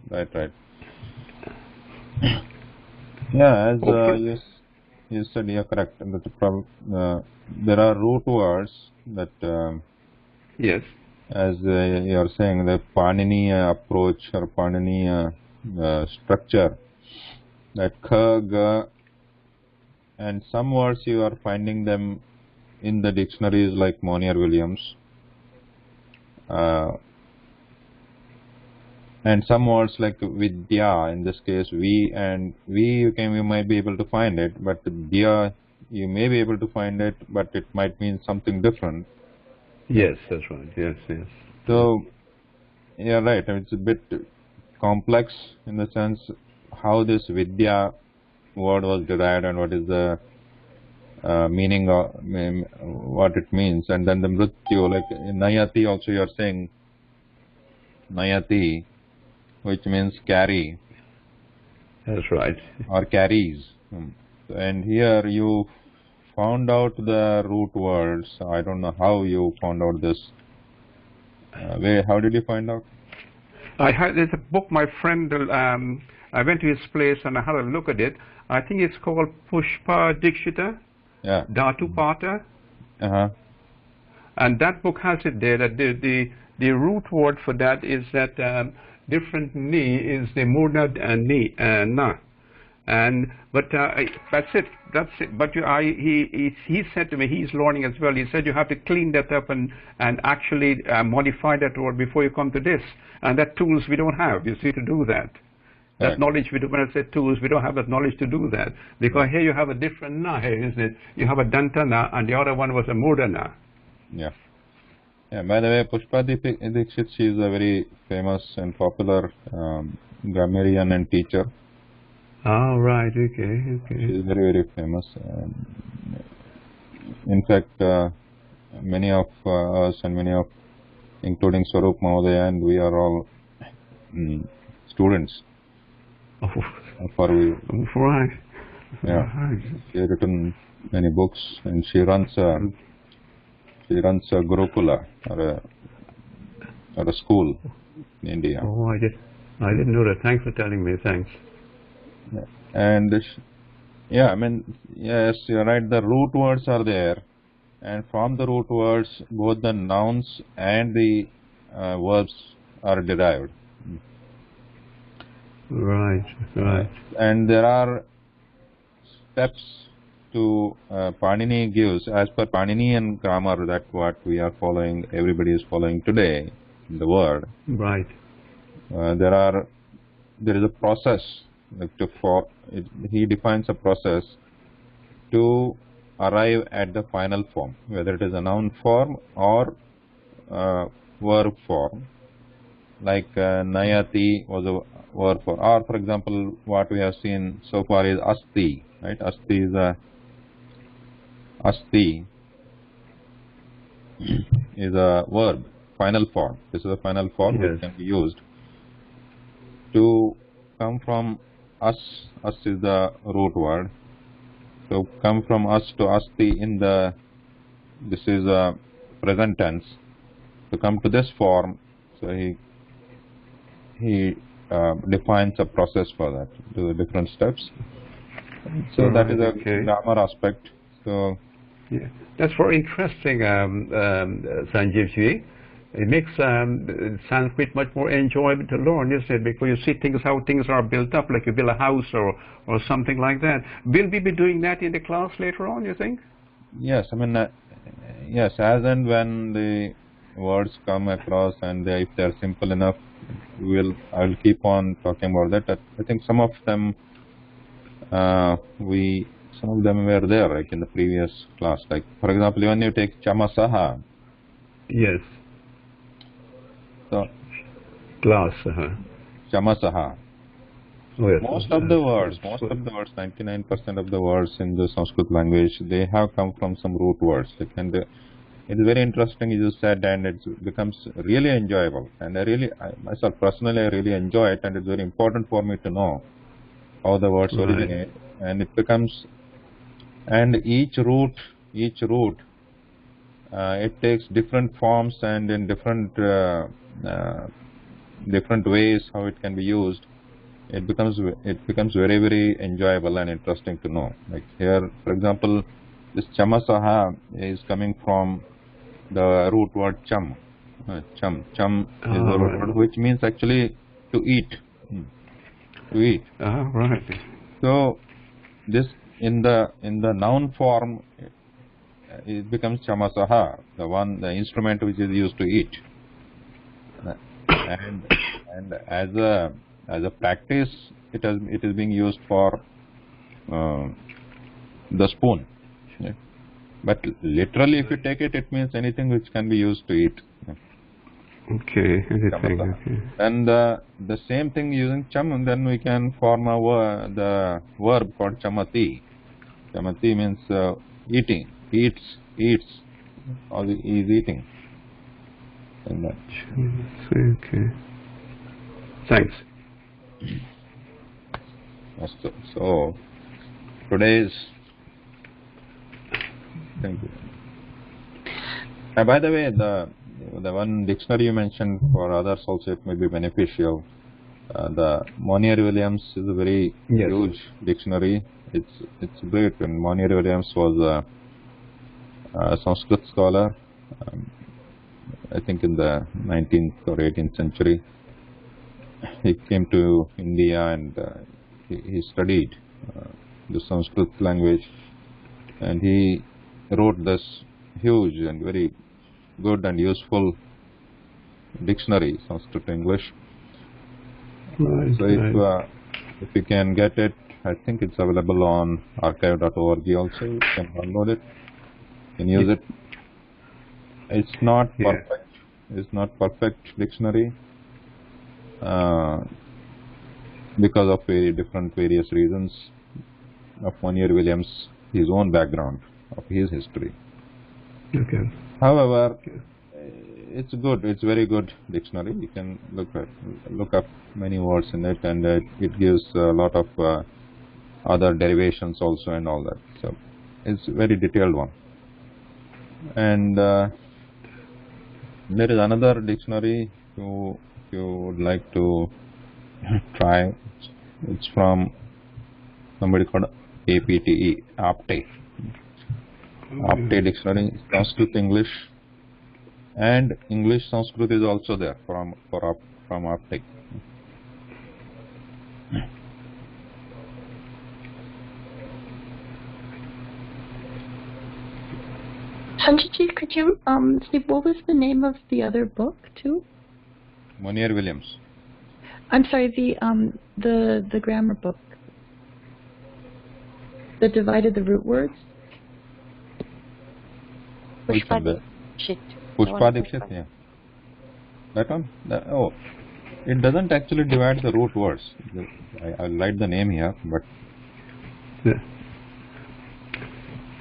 Right. Yeah, as you said, you're correct. That there are root words that, yes, as you're saying, the Panini approach or Panini structure, that kha, ga, and some words you are finding them in the dictionaries like Monier-Williams, and some words like vidya, in this case we and we, you might be able to find it, but dya you may be able to find it, but it might mean something different. yes, that's right. Yes. So yeah, right, it's a bit complex in the sense how this vidya word was derived and what is the meaning of what it means. And then the mrityu, like in nayati also you are saying nayati, which means carry. That's right. Or carries. And here you found out the root words. I don't know how you found out this. How did you find out? There's a book, my friend, I went to his place and I had a look at it. I think it's called Pushpa Dikshita, Yeah. Dhatu Pata. And that book has it there that the root word for that is that different ni is the murna and ni na. But that's it. But he said to me, he's learning as well. He said you have to clean that up and actually modify that word before you come to this. And that tools we don't have, you see, to do that. That knowledge we do. When I say tools, we don't have that knowledge to do that, because here you have a different na here, isn't it? You have a dantana, and the other one was a murdana. Yeah. By the way, Pushpa Dikshit, she is a very famous and popular grammarian and teacher. Oh, right. Okay. She is very famous. In fact, many of us and including Swarup Mahodaya, and we are all students. Right. Yeah. She has written many books, and she runs a Gurukula or a school in India. Oh, I didn't know that. Thanks for telling me. Thanks. Yeah. And I mean, yes, you're right. The root words are there, and from the root words, both the nouns and the verbs are derived. Right. And there are steps to Panini gives, as per Paninian grammar, that what we are following, everybody is following today in the world. Right. There is a process. He defines a process to arrive at the final form, whether it is a noun form or verb form. Like nayati was a verb form, or for example, what we have seen so far is asti. Right? Asti is a verb, final form. This is a final form which can be used to come from us. Us is the root word. So come from us to asti this is a present tense. To come to this form, so he defines a process for that, the different steps. So that is a grammar aspect. So yeah, that's very interesting, Sanjeev ji. It makes Sanskrit much more enjoyable to learn, isn't it? Because you see how things are built up, like you build a house or something like that. Will we be doing that in the class later on, you think? Yes, I mean, yes, as and when the words come across, and if they are simple enough, I will keep on talking about that. I think some of them were there, like in the previous class. Like for example, when you take chamasaha. Yes. So class. Chamasaha. Oh, yes. Most of the words, 99% of the words in the Sanskrit language, they have come from some root words. And it's very interesting, as you said, and it becomes really enjoyable. And myself personally, I really enjoy it, and it's very important for me to know how the words originate. And it becomes, and each root, it takes different forms and in different different ways how it can be used, it becomes very enjoyable and interesting to know. Like here, for example, this chamasaha is coming from the root word cham. Cham is the root word which means actually to eat. To eat. Right. So this in the noun form, it becomes chamasaha, the instrument which is used to eat. And as a practice, it is being used for the spoon. Yeah. But literally, if you take it, it means anything which can be used to eat. Okay, anything. Okay. And the same thing using cham, and then we can form the verb called chamati. Chamati means eating, eats, or is eating. And that. Okay. Thanks. So today's. Thank you. By the way, the one dictionary you mentioned, for others also it may be beneficial. The Monier-Williams is a very huge dictionary. It's great. And Monier-Williams was a Sanskrit scholar, I think in the 19th or 18th century. He came to India and he studied the Sanskrit language, and he wrote this huge and very good and useful dictionary, Sanskrit English. So if you can get it, I think it's available on archive.org also. You can download it, you can use it. It's not perfect. It's not perfect dictionary because of various reasons of Monier-Williams, his own background, of his history. Okay. However, it's good. It's very good dictionary. You can look up many words in it, and it gives a lot of other derivations also and all that. So it's a very detailed one. And there is another dictionary you would like to try. It's from somebody called APTE, Apte. Apte dictionary, Sanskrit English, and English Sanskrit is also there from Apte. Sanjit, could you say what was the name of the other book too? Monier-Williams. I'm sorry, the grammar book that divided the root words. Which one? Pushpa Dikshit, yeah. That one? It doesn't actually divide the root words. I'll write the name here, but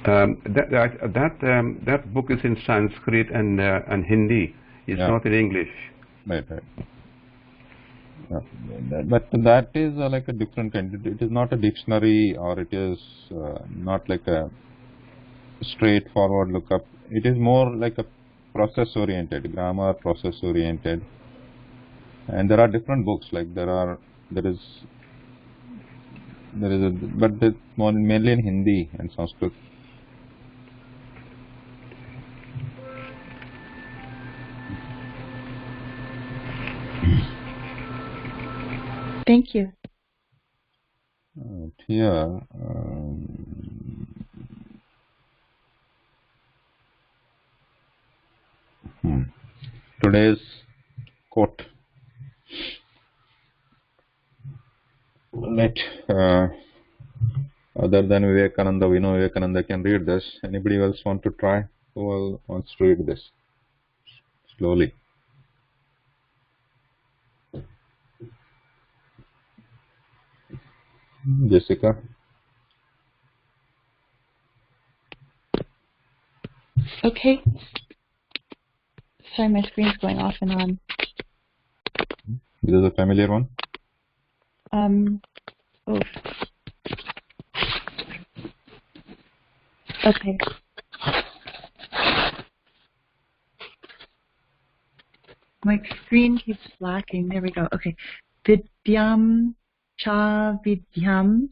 that book is in Sanskrit and Hindi. It's not in English. Right. Yeah. But that is like a different kind. It is not a dictionary, or it is not like a straightforward lookup. It is more like a process-oriented, grammar process-oriented. And there are different books. Like there is but it's mainly in Hindi and Sanskrit. Thank you. Here, today's quote. Let other than Vivekananda, we know Vivekananda can read this. Anybody else want to try? Who wants to read this? Slowly. Jessica? Okay. Sorry, my screen's going off and on. This is a familiar one? Oh. Okay. My screen keeps flashing. There we go. Okay. Vidyam cha vidyam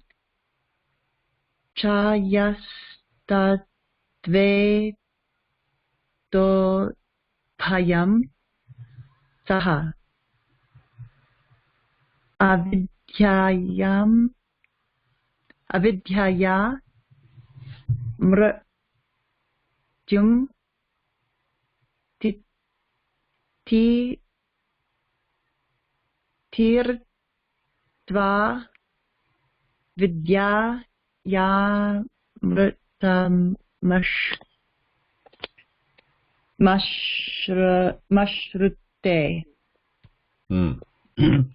cha yasta dve do payam saha avidyayam avidyaya mrityum ti tirtva vidya ya mritam mashrute.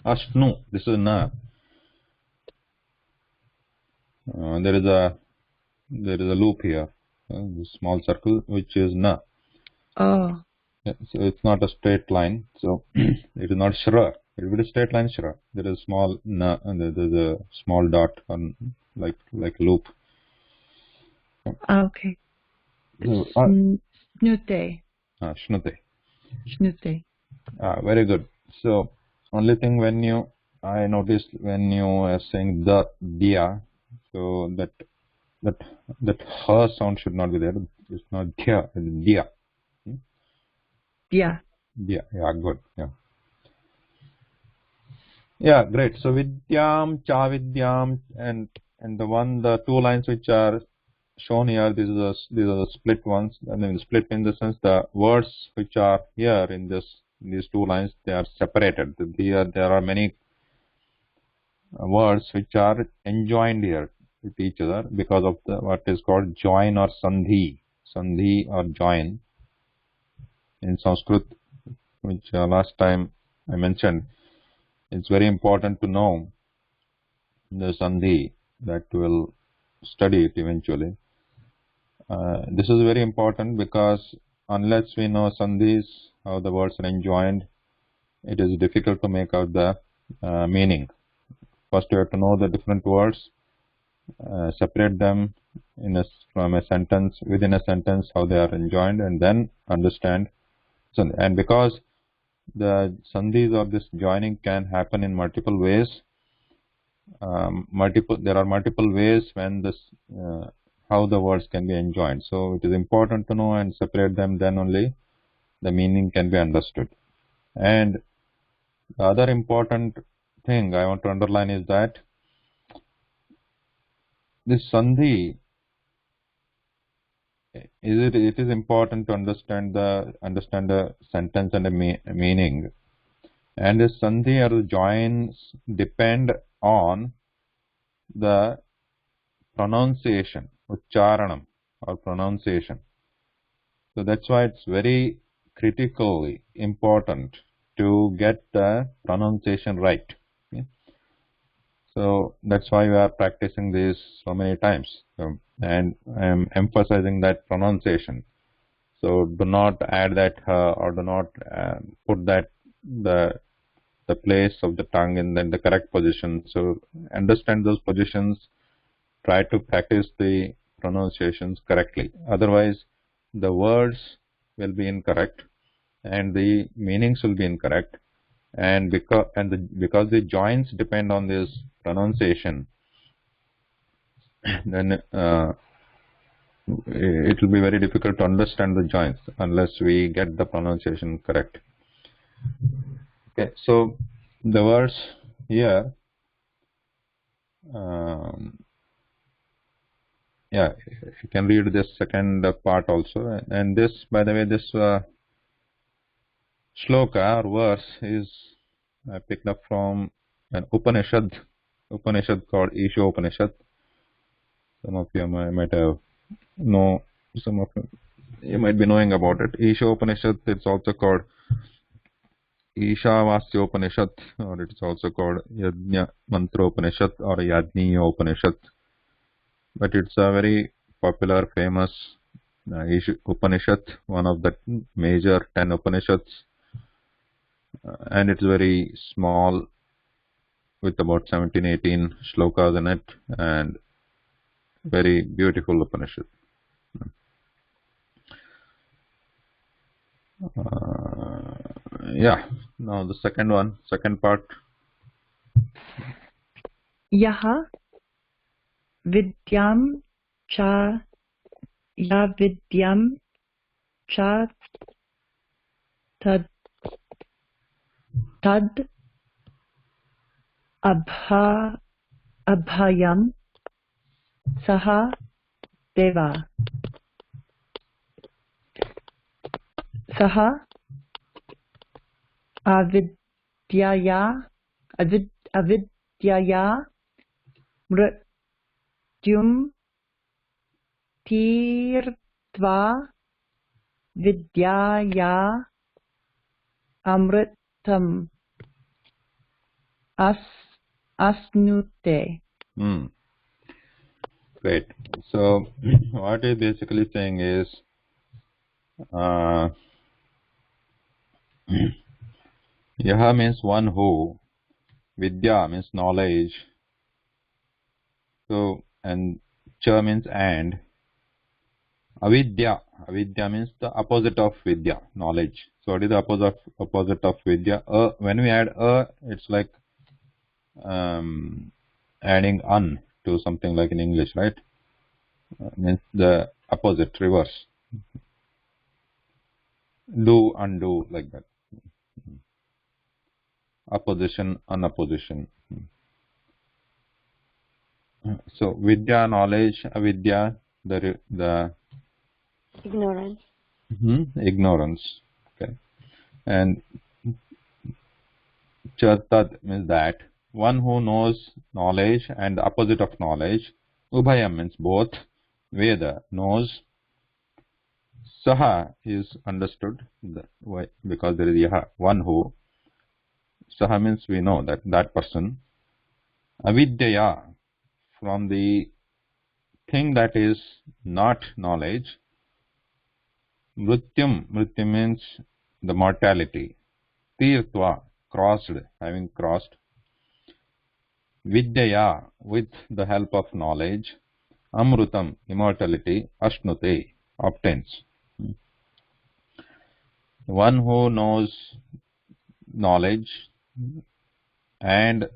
Ashnu, this is na. There is a loop here, this small circle, which is na. Oh. Yeah, so it's not a straight line. So it is not shra. It will be a straight line shra. There is a small na, and there is a small dot on like loop. Okay. So, Snute. Shnute. Snute. Very good. So only thing I noticed when you are saying the dia, so that her sound should not be there. It's not dia, it's dia. Yeah. Yeah, good. Yeah, great. So vidyam, cha vidyam, and the two lines which are shown here, these are the split ones. I mean, split in the sense the words which are here in these two lines, they are separated. Here there are many words which are enjoined here with each other because of what is called join or sandhi or join in Sanskrit, which last time I mentioned. It's very important to know the sandhi that we'll study it eventually. This is very important because unless we know sandhis, how the words are enjoined, it is difficult to make out the meaning. First, you have to know the different words, separate them from a sentence, within a sentence, how they are enjoined, and then understand. And because the sandhis or this joining can happen in multiple ways, there are multiple ways when this how the words can be enjoined. So it is important to know and separate them, then only the meaning can be understood. And the other important thing I want to underline is that this sandhi, it is important to understand the sentence and the meaning. And the sandhi or the joins depend on the pronunciation, ucharanam or pronunciation. So that's why it's very critically important to get the pronunciation right. Okay? So that's why we are practicing this so many times, and I'm emphasizing that pronunciation. So do not add that or do not put that the place of the tongue in the correct position. So understand those positions. Try to practice the pronunciations correctly. Otherwise, the words will be incorrect and the meanings will be incorrect. And because the joints depend on this pronunciation, then it will be very difficult to understand the joints unless we get the pronunciation correct. Okay, so the words here, yeah, you can read this second part also. And this, by the way, this shloka or verse is picked up from an Upanishad called Isha Upanishad. Some of you might have know, some of you might be knowing about it. Isha Upanishad, it's also called Ishavasya Upanishad, or it is also called Yajna Mantra Upanishad or Yajniya Upanishad. But it's a very popular, famous Upanishad, one of the major 10 Upanishads, and it's very small with about 17-18 shlokas in it, and very beautiful Upanishad. Yeah. Now the second part. Yaha vidyam cha ya vidyam cha tad tad abhayam saha deva. Saha avidyaya avidyaya mrityum tirtva vidyaya amritam asnute. Great. So what he's basically saying is Yaha means one who, Vidya means knowledge, so and Cha means and, Avidya means the opposite of Vidya, knowledge. So what is the opposite of Vidya? When we add it's like adding un to something like in English, right? Means the opposite, reverse. Do, undo, like that. Opposition, unopposition. So Vidya, knowledge, Avidya, the Ignorance. Ignorance. Okay. And Chatad means that one who knows knowledge and the opposite of knowledge. Ubhayam means both. Veda knows. Saha is understood. Why? Because there is Yaha, one who. Saha means we know that person. Avidyaya, from the thing that is not knowledge. Mrityum means the mortality. Tirtva, crossed, having crossed. Vidyaya, with the help of knowledge. Amrutam, immortality. Ashnute, obtains. One who knows knowledge and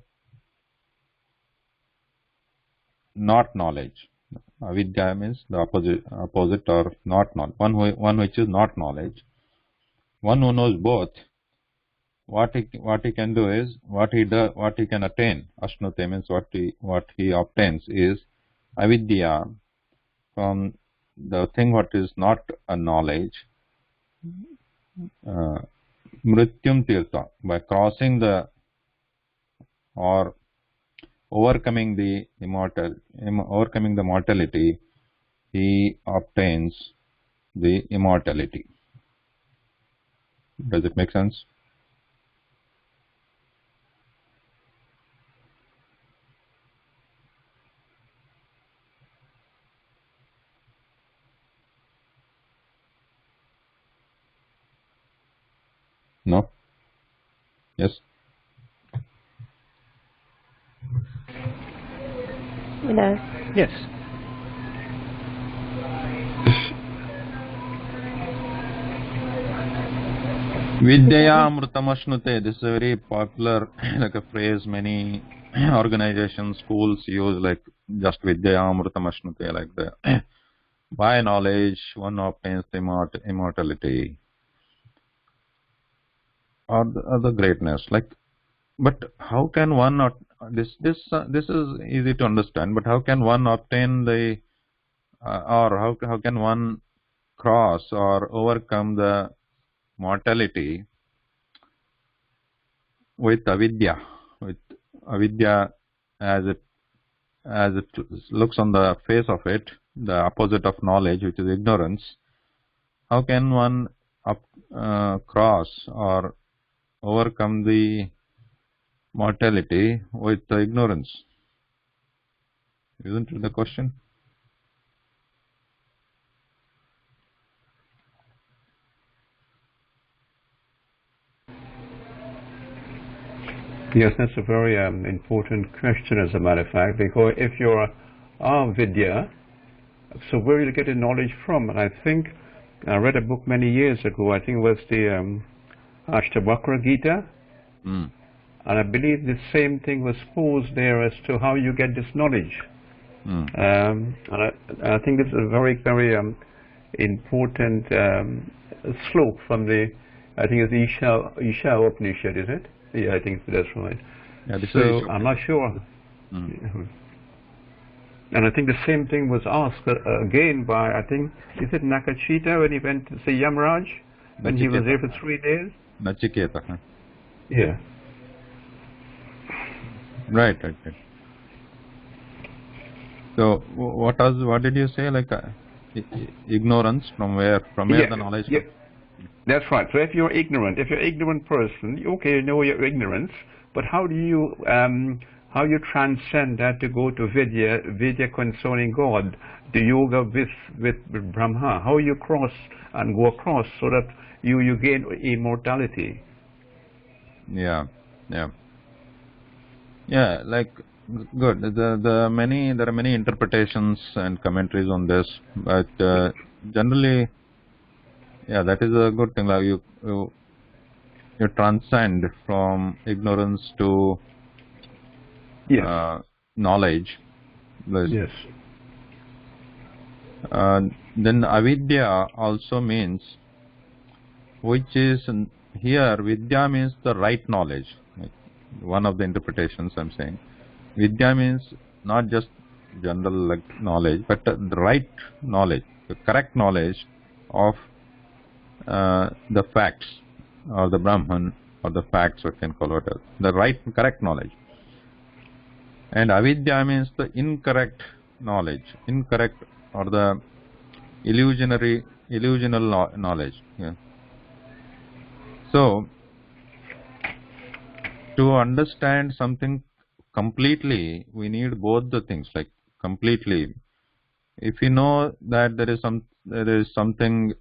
not knowledge. Avidya means the opposite or not knowledge. One which is not knowledge. One who knows both. What he can do is what he can attain. Ashnute means what he obtains is avidya, from the thing what is not a knowledge. Mrityum tirtha, by crossing the or overcoming the mortality, he obtains the immortality. Does it make sense? No? Yes? It does. Yes. Vidyaya amrutam ashnute. This is a very popular like a phrase many organizations, schools use, like just Vidyaya amrutam ashnute, like the by knowledge one obtains the immortality or the greatness. Like, but how can one not this is easy to understand, but how can one obtain the or how can one cross or overcome the mortality with avidya, as it looks on the face of it, the opposite of knowledge, which is ignorance. How can one cross or overcome the mortality with the ignorance? Isn't it the question? Yes, that's a very important question, as a matter of fact, because if you're Vidya, so where do you get the knowledge from? And I think I read a book many years ago. I think it was the Ashtavakra Gita. Mm. And I believe the same thing was posed there as to how you get this knowledge. Mm. And I think this is a very, very important slope from the, I think it's Isha Upanishad, is it? Yeah, I think that's right. Yeah, so I'm not sure. Mm. And I think the same thing was asked again by, I think, is it Nakachita when he went to see Yamraj? When he was there for 3 days? Nachiketa. Huh? Yeah. Right. So what did you say? Like ignorance from where the knowledge comes? That's right. So if you're ignorant person, okay, you know your ignorance, but how do you transcend that to go to Vidya concerning God, the yoga with Brahma? How you cross and go across so that you gain immortality? Yeah. Like good. There are many interpretations and commentaries on this, but generally, yeah, that is a good thing. Like you transcend from ignorance to knowledge. Yes. Then avidya also means, which is here, vidya means the right knowledge. Like one of the interpretations I'm saying. Vidya means not just general like knowledge, but the right knowledge, the correct knowledge of the facts, or the Brahman, or the facts, we can call it the right, correct knowledge. And avidya means the incorrect knowledge, or the illusional knowledge. Yeah. So, to understand something completely, we need both the things, like completely. If you know that there is something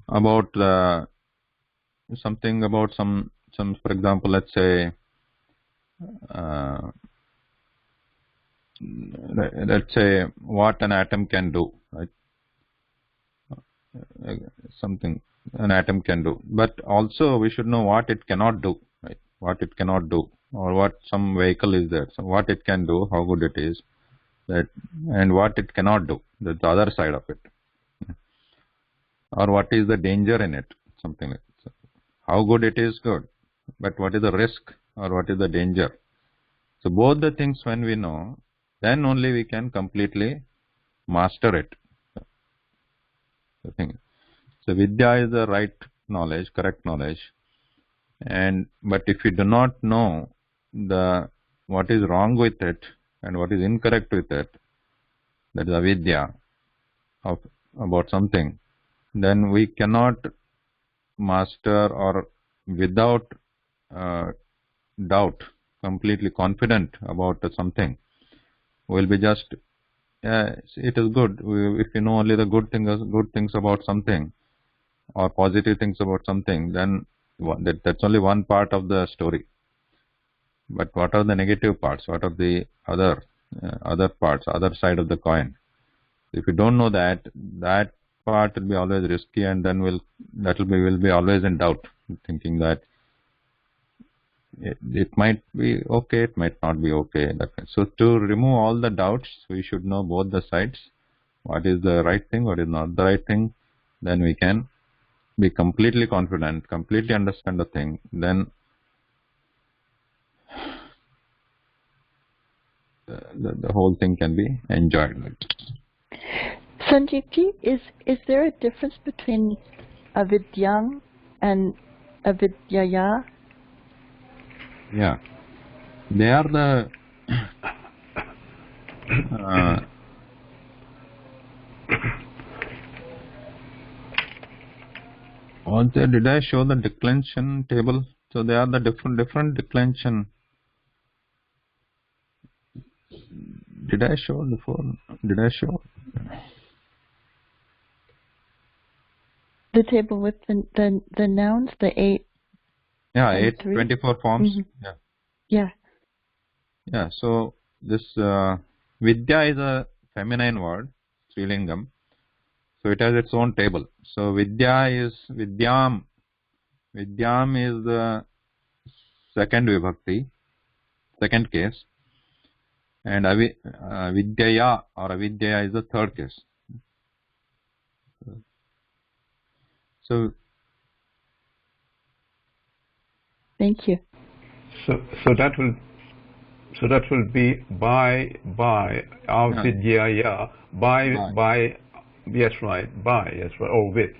about some, for example, let's say what an atom can do, right? Something an atom can do, but also we should know what it cannot do, right? What it cannot do, or what some vehicle is there, so what it can do, how good it is, that, and what it cannot do, that's the other side of it, or what is the danger in it, something like that. How good it is, good, but what is the risk, or what is the danger? So both the things when we know, then only we can completely master it. The thing. So vidya is the right knowledge, correct knowledge, but if you do not know what is wrong with it and what is incorrect with it, that is avidya about something, then we cannot master, or without doubt, completely confident about something. We'll be just, it is good. If you know only the good things about something, or positive things about something, then that's only one part of the story. But what are the negative parts? What are the other parts, other side of the coin? If you don't know that part will be always risky, and then we'll be always in doubt, thinking that it might be okay, it might not be okay. So to remove all the doubts, we should know both the sides. What is the right thing, what is not the right thing? Then we can be completely confident, completely understand the thing. Then the whole thing can be enjoyed. Sanjeevji, is there a difference between avidyang and avidyaya? Yeah, they are the also, did I show the declension table? So they are the different declension. Did I show before? Did I show the table with the nouns, the 8? Yeah, 24 forms. Mm-hmm. Yeah. So this vidya is a feminine word, Srilingam. So it has its own table. So Vidya is Vidyam. Vidyam is the second vibhakti, second case, and Vidyaya or Avidyaya is the third case. So Thank you. So that will be by avidyaya by yes right or with.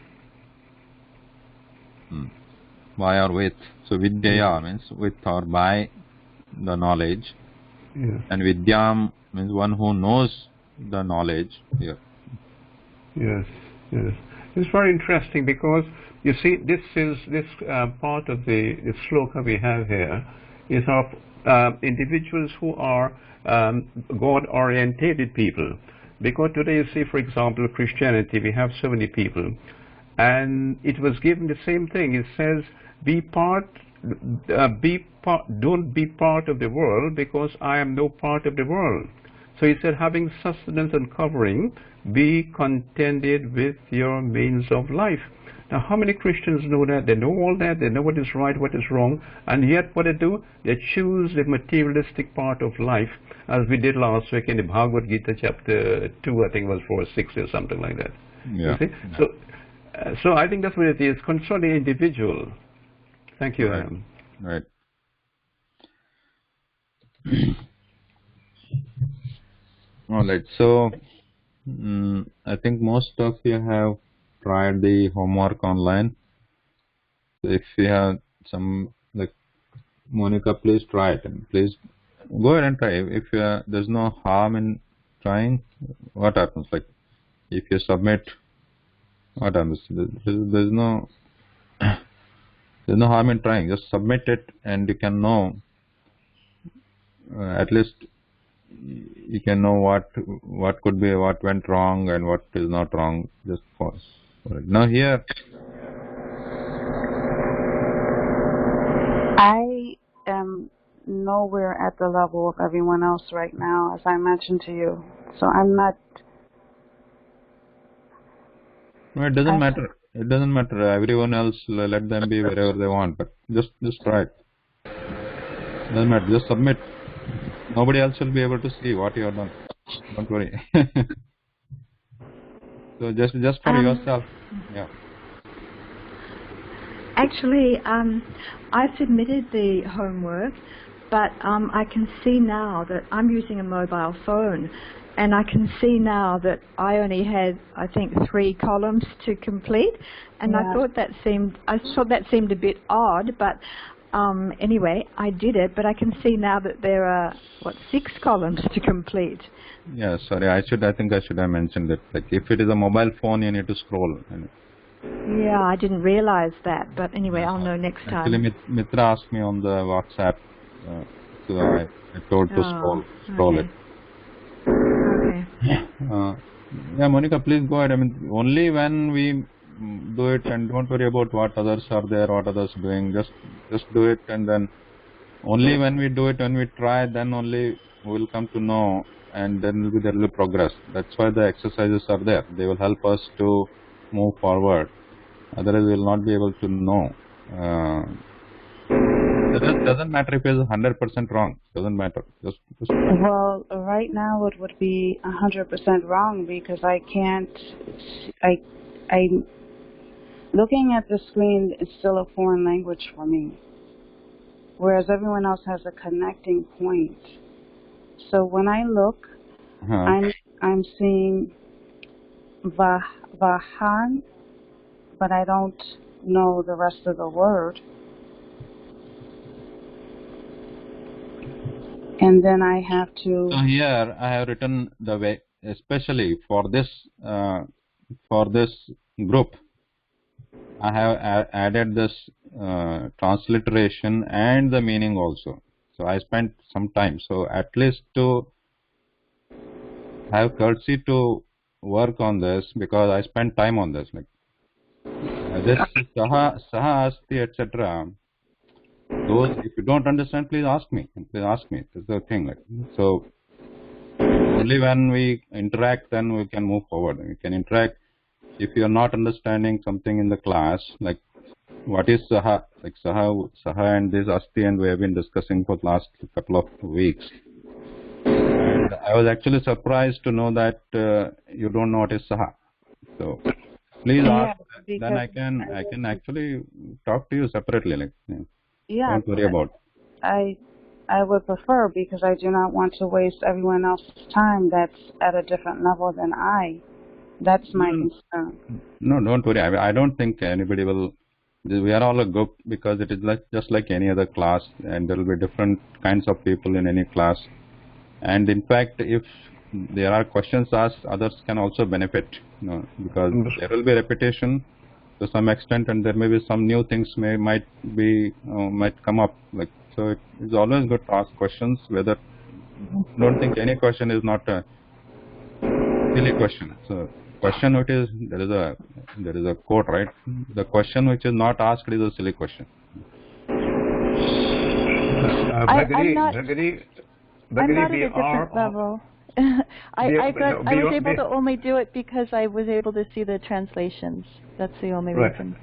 By or with. So Vidyaya means with or by the knowledge. Yes. And Vidyam means one who knows the knowledge here. Yes, yes. It's very interesting because you see this part of the sloka we have here is of individuals who are God-orientated people. Because today you see, for example, Christianity, we have so many people, and it was given the same thing. It says, don't be part of the world because I am no part of the world. So he said, having sustenance and covering, be contented with your means of life. Now, how many Christians know that? They know all that. They know what is right, what is wrong. And yet what they do? They choose the materialistic part of life, as we did last week in the Bhagavad Gita chapter 2, I think it was 4 or 6 or something like that. Yeah. You see? Yeah. So I think that's what it is, concerning the individual. Thank you, Adam. Right. All right. So I think most of you have tried the homework online. So if you have some, like Monica, please try it and please go ahead and try. If there's no harm in trying, what happens? Like if you submit, what happens? There's no harm in trying. Just submit it, and you can know. At least you can know what could be, what went wrong and what is not wrong. Just pause. Now here, I am nowhere at the level of everyone else right now, as I mentioned to you. So I'm not. no, it doesn't matter. It doesn't matter. Everyone else, let them be wherever they want. But just try it. Doesn't matter. Just submit. Nobody else will be able to see what you have done. Don't worry. So just for yourself. Yeah. Actually, I submitted the homework, but I can see now that I'm using a mobile phone, and I can see now that I only had, I think, 3 columns to complete, and I thought that seemed a bit odd, but anyway, I did it, but I can see now that there are 6 columns to complete. Yeah, sorry. I think I should have mentioned that. Like, if it is a mobile phone, you need to scroll. Yeah, I didn't realize that, but anyway, I'll know next time. Actually, Mitra asked me on the WhatsApp, so I told to scroll it. Okay. Yeah, Monica, please go ahead. I mean, only when we do it, and don't worry about what others are there, what others are doing. Just do it, and then only when we do it, when we try, then only we will come to know, and then there will be progress. That's why the exercises are there. They will help us to move forward. Otherwise, we will not be able to know. It doesn't matter if it's 100% wrong. Doesn't matter. Just Well, right now it would be 100% wrong because I can't. I'm looking at the screen is still a foreign language for me, whereas everyone else has a connecting point. So when I look, I'm seeing Vahan, but I don't know the rest of the word. And then I have to. So here I have written the way, especially for this group, I have added this transliteration and the meaning also. So I spent some time. So at least to have courtesy to work on this, because I spent time on this. Like this saha asti, etc. Those, if you don't understand, please ask me. Please ask me. That's the thing. Like, so only when we interact, then we can move forward. We can interact. if you are not understanding something in the class, like what is Saha, like Saha and this Asti, and we have been discussing for the last couple of weeks. And I was actually surprised to know that you don't know what is Saha. So please ask. Then I can actually talk to you separately. Like, don't worry about. I would prefer, because I do not want to waste everyone else's time that's at a different level than I. That's my concern. No, don't worry. I don't think anybody will. We are all a group, because it is just like any other class, and there will be different kinds of people in any class. And in fact, if there are questions asked, others can also benefit, because there will be repetition to some extent, and there may be some new things might come up. Like, so it's always good to ask questions. Whether don't think any question is not a silly question. So question which is there is a quote, right? The question which is not asked is a silly question. I'm not at a different level. I was able to only do it because I was able to see the translations. That's the only reason.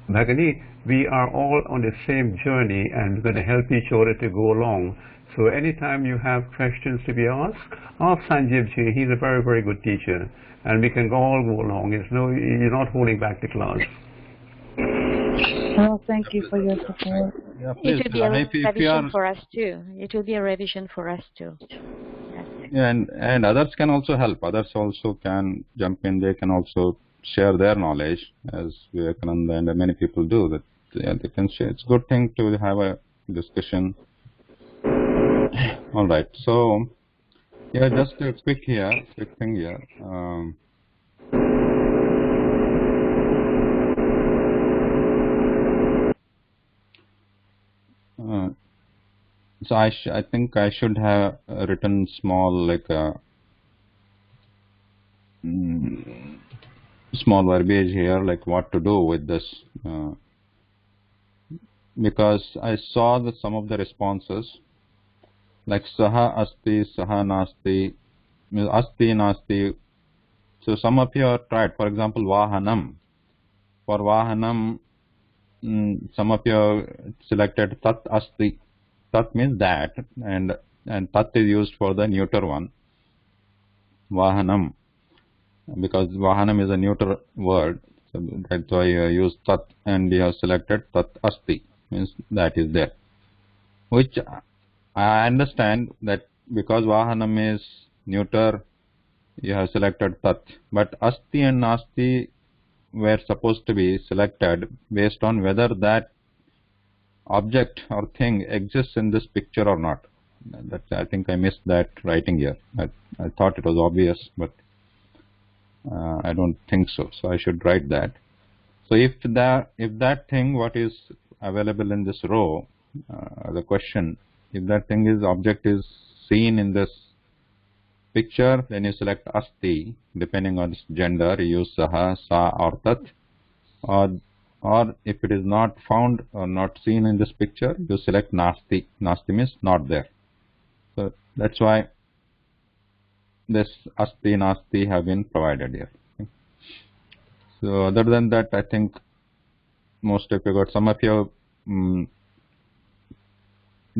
Bhagini, we are all on the same journey, and we're going to help each other to go along. So anytime you have questions to be asked, ask Sanjeevji. He's a very, very good teacher, and we can all go along. You're not holding back the class. Well, thank you for your support. Yeah, please. It will be a revision for us too. It will be a revision for us too. Yes. Yeah, and others can also help. Others also can jump in. They can also share their knowledge, as Vivekananda and many people do. That they can share. It's a good thing to have a discussion. All right. So yeah, just a quick thing here. So I think I should have written small, like small verbiage here, like what to do with this, because I saw that some of the responses, like Saha Asti, Saha Nasti, Asti Nasti. So some of you have tried, for example, Vahanam. For Vahanam, some of you have selected Tat Asti. Tat means that, and Tat is used for the neuter one, Vahanam, because Vahanam is a neuter word. So that's why you use Tat, and you have selected Tat Asti, means that is there. Which I understand that because Vahanam is neuter, you have selected Tat, but Asti and Nasti were supposed to be selected based on whether that object or thing exists in this picture or not. I think I missed that writing here. I thought it was obvious, but I don't think so. So I should write that. So if that thing what is available in this row, the question, if that thing is object is seen in this picture, then you select Asti. Depending on its gender, you use Saha, Sa or Tat. Or if it is not found or not seen in this picture, you select Nasti. Nasti means not there. So that's why this Asti, Nasti have been provided here. So other than that, I think most of you got. Some of you have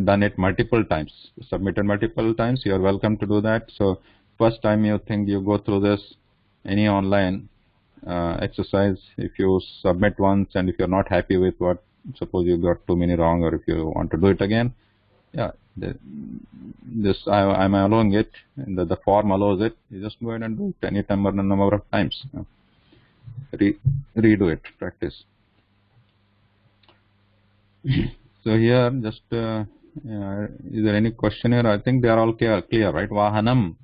done it multiple times, submitted multiple times. You are welcome to do that. So first time you think you go through this, any online exercise, if you submit once and if you're not happy with what, suppose you got too many wrong, or if you want to do it again, yeah, I'm allowing it, and the form allows it. You just go ahead and do it any number of times. Redo it, practice. So here, just is there any question here? I think they are all clear, right? Vahanam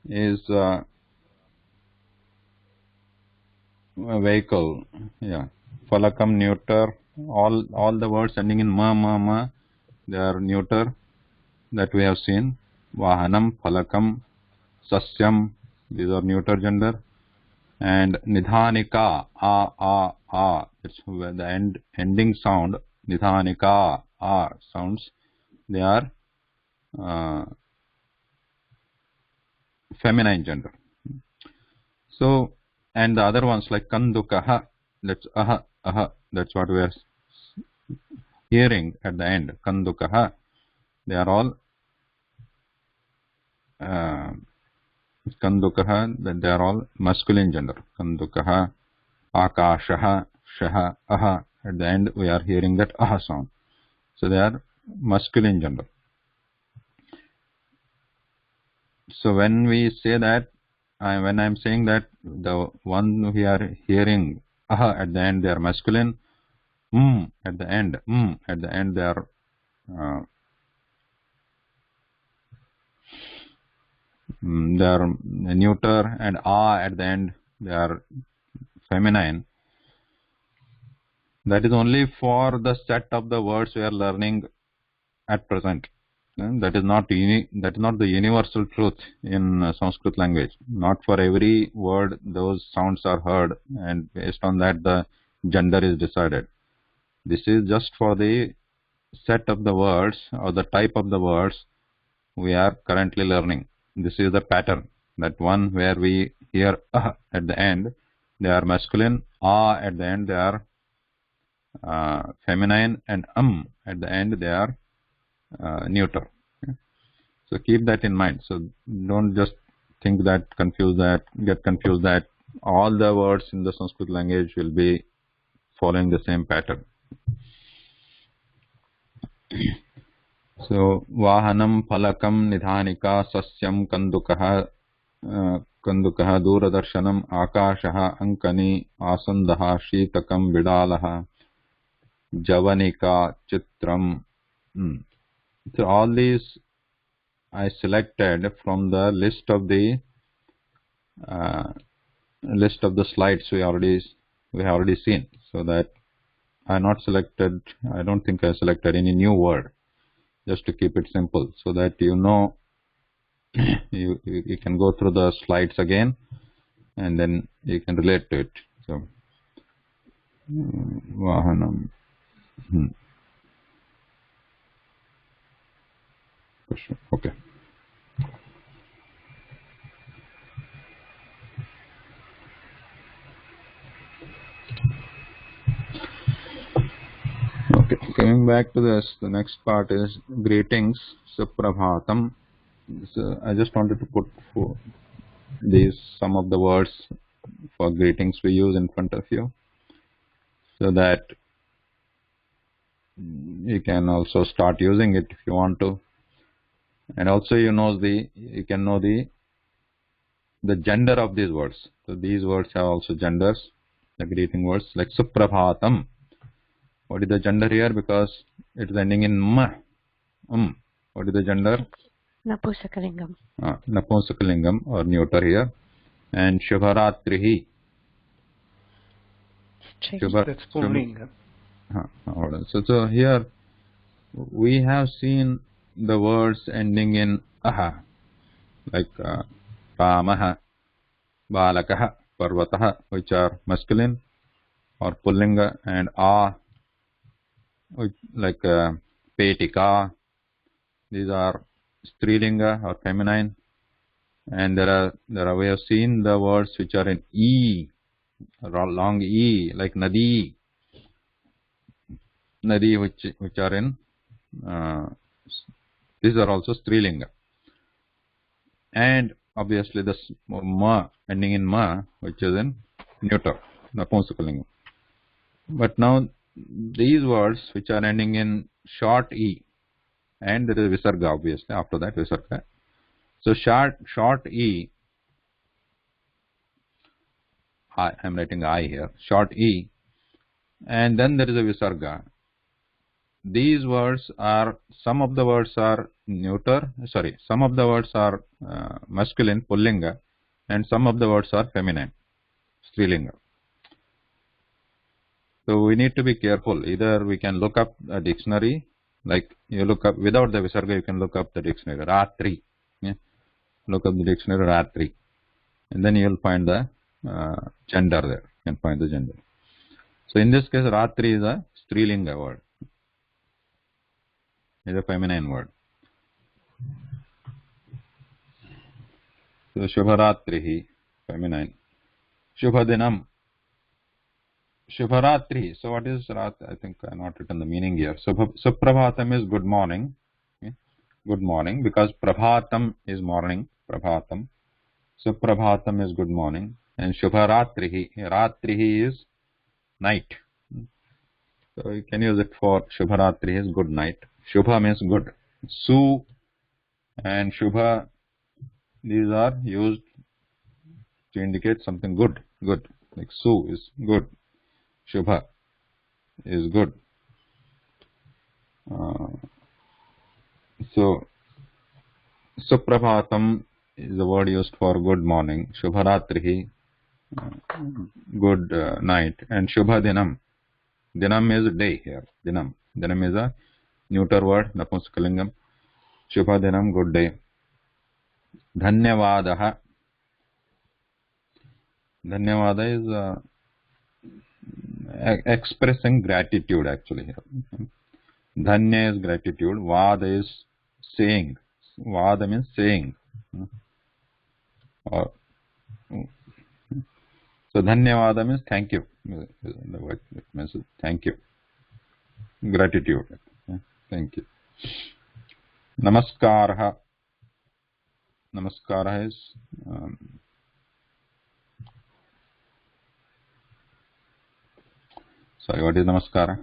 is a vehicle. Yeah. Falakam neuter. All the words ending in ma, they are neuter that we have seen. Vahanam, Falakam, Sasyam, these are neuter gender. And Nidhanika, a. It's the ending sound. Nidhanika, a sounds. They are feminine gender. So And the other ones like kandukaha, that's aha, aha, that's what we are hearing at the end. Kandukaha, they are all kandukaha, they are all masculine gender. Kandukaha, akashaha, shaha, aha. At the end we are hearing that aha sound. So they are masculine gender. So when we say that, when I am saying that the one we are hearing aha at the end, they are masculine. At the end, they are neuter, and at the end they are feminine. That is only for the set of the words we are learning at present. That is not the universal truth in Sanskrit language. Not for every word those sounds are heard, and based on that the gender is decided. This is just for the set of the words or the type of the words we are currently learning. This is the pattern. That one where we hear at the end, they are masculine. At the end, they are feminine, and at the end, they are neuter. Okay? So keep that in mind. So don't just think that, get confused that all the words in the Sanskrit language will be following the same pattern. So vahanam, phalakam, nidhanika, sasyam, kandukaha, duradarshanam, akashaha, ankani, asandaha, shitakam, vidalaha, javanika, chitram. So all these I selected from the list of the slides we have already seen. So that I don't think I selected any new word, just to keep it simple, so that you know you can go through the slides again and then you can relate to it. So vahanam. Okay. Okay, coming back to this, the next part is greetings, suprabhatam. So I just wanted to put some of the words for greetings we use in front of you, so that you can also start using it if you want to, and also you can know the gender of these words. So these words have also genders, the greeting words like suprabhatam. What is the gender here? Because it is ending in ma. What is the gender? Napusakalingam. Napusakalingam or neuter here. And Shubharatrihi. That's Pullinga. So here we have seen the words ending in aha, like Ramaha, Balakaha, Parvataha, which are masculine or Pullinga, and like Petika, these are Strilinga or feminine. And we have seen the words which are in E, long E, like Nadi, which are in these are also Strilinga. And obviously the ma ending in ma, which is in neuter, Napunsakalinga. But now these words which are ending in short E, and there is visarga obviously after that, visarga. So short E, I am writing I here, short E, and then there is a visarga. These words are, some of the words are some of the words are masculine, Pullinga, and some of the words are feminine, Strilinga. So we need to be careful. Either we can look up a dictionary, like you look up without the visarga, you can look up the dictionary, Ratri. Yeah? Look up the dictionary, Ratri, and then you will find the gender there. You can find the gender. So in this case, Ratri is a Strilinga word. Is a feminine word. So Shubharatrihi, feminine. Shubhadinam. Shubharatri. So what is Rat? I think I not written the meaning here. So Suprabhatam is good morning. Okay. Good morning, because Prabhatam is morning. Prabhatam. Suprabhatam is good morning. And Shubharatrihi. Ratrihi is night. So you can use it for Shubharatrihi is good night. Shubha means good. Su and Shubha, these are used to indicate something good. Good. Like Su is good. Shubha is good. So Suprabhatam is the word used for good morning. Shubharatrihi, good night. And Shubhadinam. Dinam is day here. Dinam. Dinam is a neuter word, Napunskalingam. Shubhadinam, good day. Dhanyavadaha. Dhanyavada is expressing gratitude actually here. Dhanya is gratitude. Vada is saying. Vada means saying. Or, so Dhanyavada means thank you. The word means thank you. Gratitude. Thank you. Namaskara. Namaskara is sorry, what is Namaskara?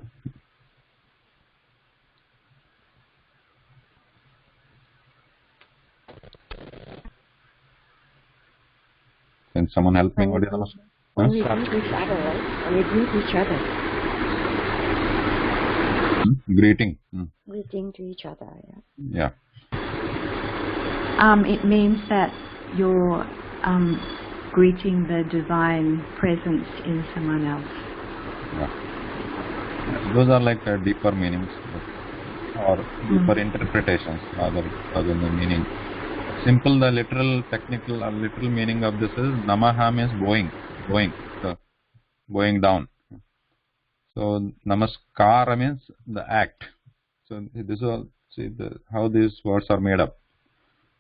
Can someone help me? What is Namaskara? When we greet each other, right? When we greet each other. Greeting. Greeting to each other, Yeah. It means that you're greeting the divine presence in someone else. Yeah. Those are like deeper meanings or deeper interpretations rather than the meaning. Simple, the literal, technical or literal meaning of this is Namaha means bowing down. So Namaskara means the act. So this is how these words are made up.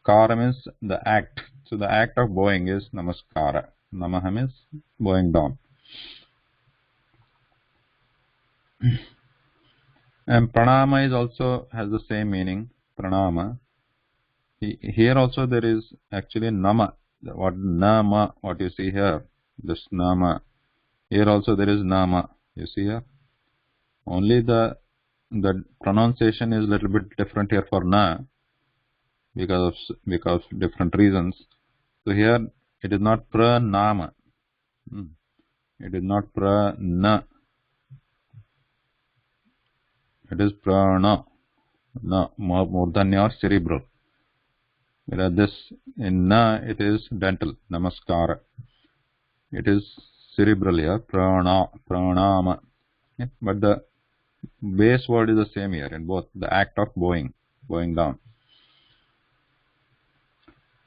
Kara means the act. So the act of bowing is Namaskara. Namaha means bowing down. And Pranama is also has the same meaning. Pranama. Here also there is actually Nama. What Nama? What you see here? This Nama. Here also there is Nama. You see here. Only the pronunciation is a little bit different here for Na, because of different reasons. So here it is not Pranama. It is not Prana. It is Prana. Na, Murdhanya or cerebral. Whereas this in Na it is dental. Namaskara. It is cerebral here. Pranama. Okay. But the base word is the same here in both. The act of bowing down.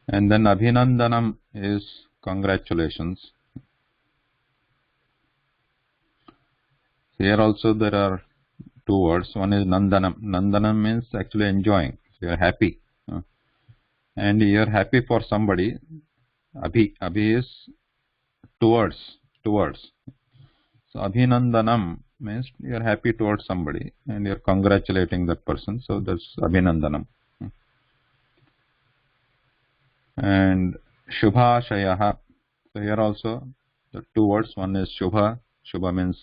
And then Abhinandanam is congratulations. Here also there are two words. One is Nandanam. Nandanam means actually enjoying. So you are happy. And you are happy for somebody. Abhi is towards. So Abhinandanam means you are happy towards somebody and you are congratulating that person. So that's Abhinandanam. And Shubhashayaha. So here also the two words. One is Shubha. Shubha means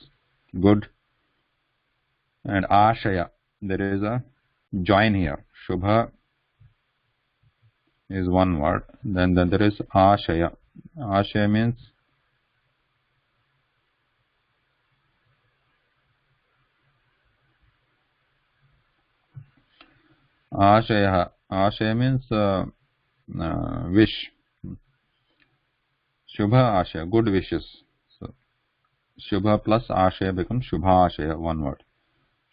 good. And Ashaya. There is a join here. Shubha is one word. Then there is Ashaya. Ashaya means Ashaya. Ashaya means wish. Shubha Ashaya, good wishes. So Shubha plus Ashaya becomes Shubha Ashaya, one word.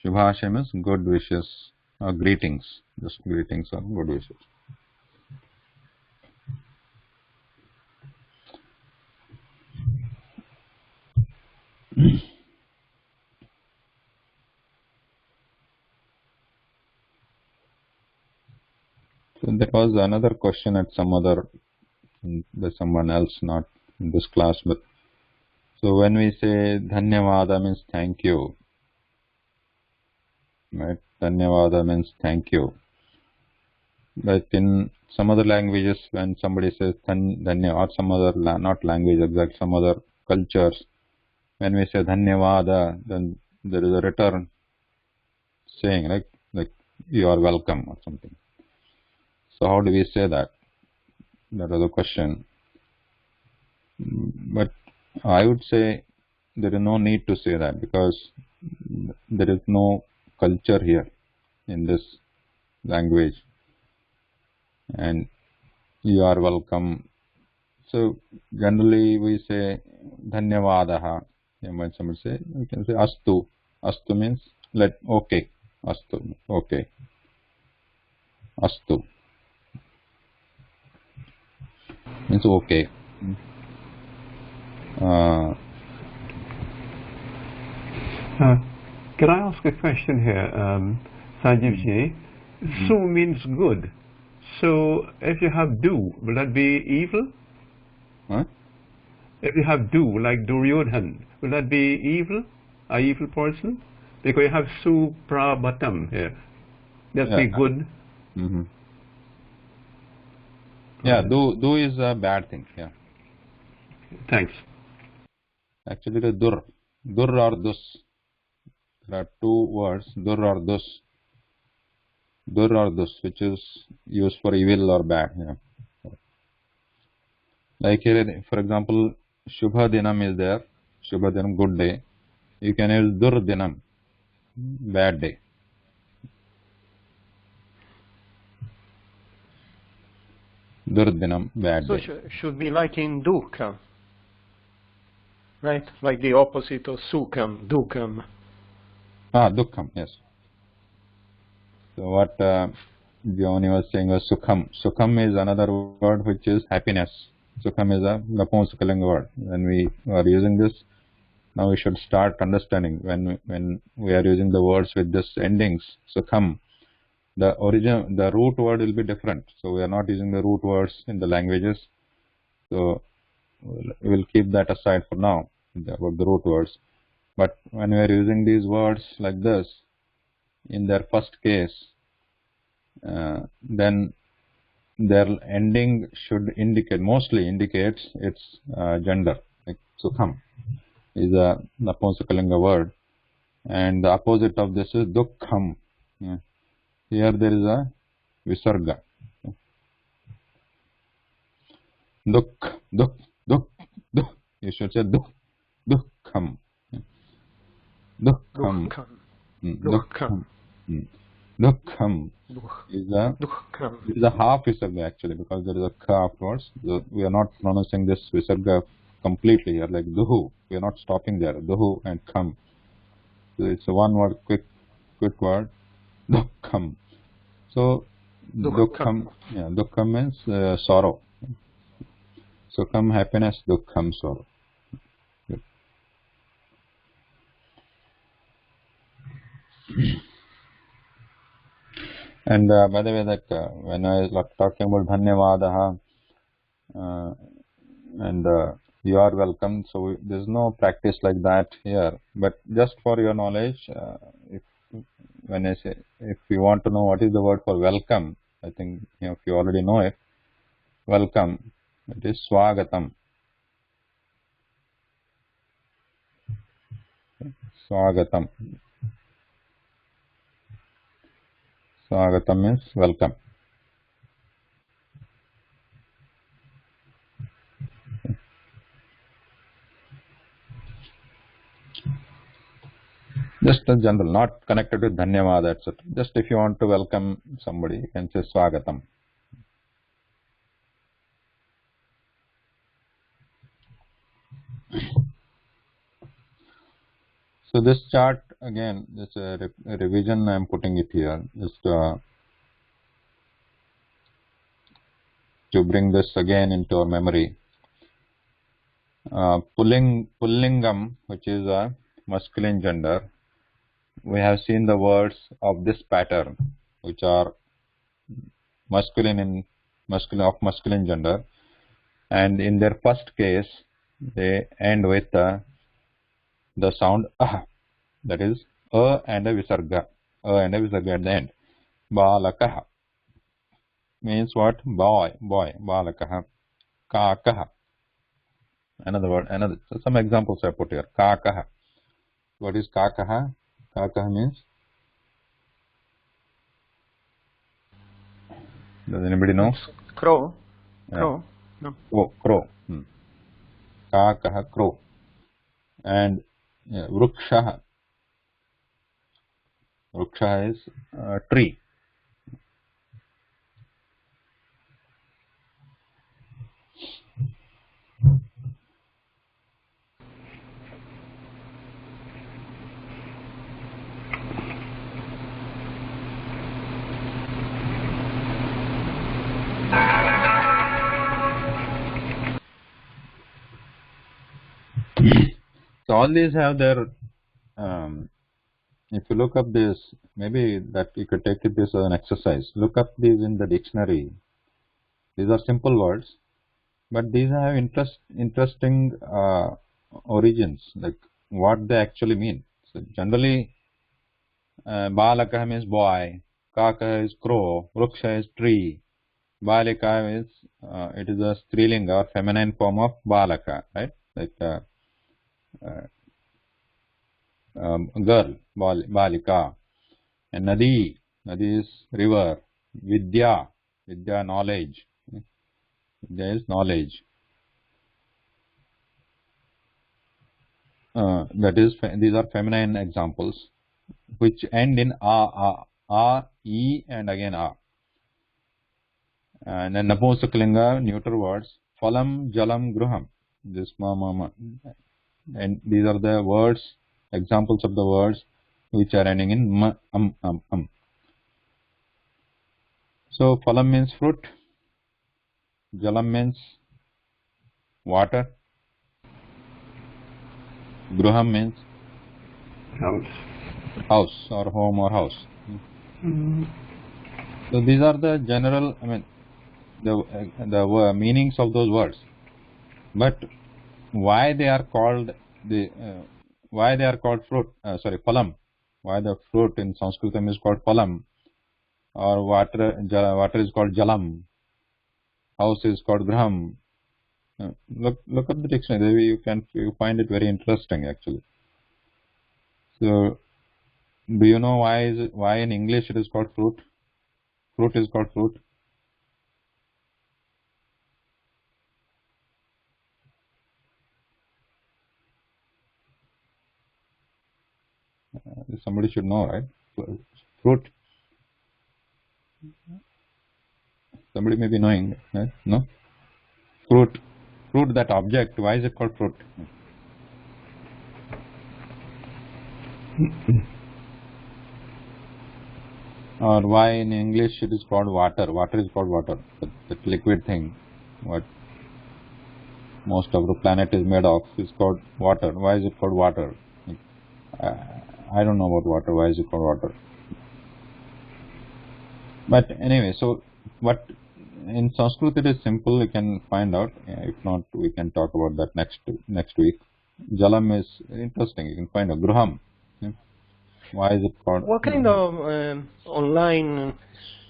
Shubha Ashaya means good wishes or greetings. Just greetings or good wishes. So there was another question at some other, by someone else, not in this class, but So when we say dhanyavada means thank you, right? Dhanyavada means thank you. But in some other languages, when somebody says dhanya, or some other, not language exact, some other cultures, when we say dhanyavada, then there is a return saying, like you are welcome or something. So how do we say that? That was the question. But I would say there is no need to say that, because there is no culture here in this language, and you are welcome. So generally we say dhanyavadaha. When somebody say, you can say astu. Astu means okay. Astu, okay. Astu means okay. Can I ask a question here, Sanjeev ji? Su means good. So if you have do, will that be evil? Huh? If you have do, like Duryodhan, will that be evil? A evil person? Because you have su prabhatam here. That be good. Mm-hmm. Yeah, do is a bad thing. Yeah. Thanks. Actually, the dur or dus. There are two words, dur or dus. Dur or dus, which is used for evil or bad. Yeah. Like here, for example, Shubha Dinam is there. Shubha Dinam, good day. You can use Dur Dinam, bad day. Dur Dinam, bad day. So should be like in Dukam, right? Like the opposite of Sukham, Dukam. Dukkham, yes. So what Giovanni was saying was Sukham. Sukham is another word which is happiness. Sukham is a Napumsakalinga word. When we are using this, now we should start understanding when we are using the words with this endings, Sukham, the root word will be different. So we are not using the root words in the languages. So we'll keep that aside for now, about the root words. But when we are using these words like this, in their first case, then their ending should mostly indicates its gender. Like Sukham is a Napumsakalinga word, and the opposite of this is Dukkham. Yeah. Here there is a Visarga. Dukh. You should say Dukkham. Dukkham. Dukkham is a half Visarga actually, because there is a Kha afterwards. So we are not pronouncing this Visarga completely here, like Duhu. We are not stopping there. Duhu and Kham. So it's a one word, quick word. Dukkham. So Dukkham means sorrow. Sukham, happiness. Dukkham, sorrow. Good. And by the way, that when I was talking about dhanyavadaha and you are welcome, so there's no practice like that here. But just for your knowledge, when I say, if you want to know what is the word for welcome, I think if you already know it, welcome, it is swagatam. Swagatam. Swagatam means welcome. Just a general, not connected with dhanyavada, etc. Just if you want to welcome somebody, you can say swagatam. So this chart, again, this revision I am putting it here, just to bring this again into our memory. Pullingam, which is a masculine gender, we have seen the words of this pattern, which are masculine of masculine gender, and in their first case, they end with the sound ah, that is and a visarga, and a visarga at the end. Balakaha means what? Boy, balakaha. Kakaha, another word, another. So some examples I put here. Kakaha. What is kakaha? Kakaha means. Does anybody know? Crow. Yeah. Crow. No. Oh, crow. Kakaha, crow. And vrukshaha. Vruksha is tree. So all these have their if you look up this, maybe that you could take this as an exercise. Look up these in the dictionary. These are simple words, but these have interesting origins, like what they actually mean. So generally, balaka means boy, kaka is crow, vruksha is tree, balika is it is a strilinga or feminine form of balaka, right? Like girl, balika. And nadi is river. Vidya knowledge. Vidya is knowledge. That is, these are feminine examples which end in a, e, and again a. And then napusakalinga, neuter words. Phalam, jalam, gruham. This ma. And these are the words, examples of the words which are ending in m. So phalam means fruit, jalam means water, gruham means house or home or house. So these are the general, I mean, the meanings of those words. But why they are called fruit? Phalam. Why the fruit in Sanskritam is called phalam, or water is called jalam, house is called graham. Look up the dictionary. You find it very interesting actually. So, do you know why in English it is called fruit? Fruit is called fruit. Somebody should know, right? Fruit. Somebody may be knowing, right? No? Fruit, that object. Why is it called fruit? Or why in English it is called water? Water is called water. That liquid thing, what most of the planet is made of, is called water. Why is it called water? I don't know about water. Why is it called water? But anyway, so what in Sanskrit it is simple. You can find out. If not, we can talk about that next week. Jalam is interesting. You can find a gruham. Why is it called? What kind of online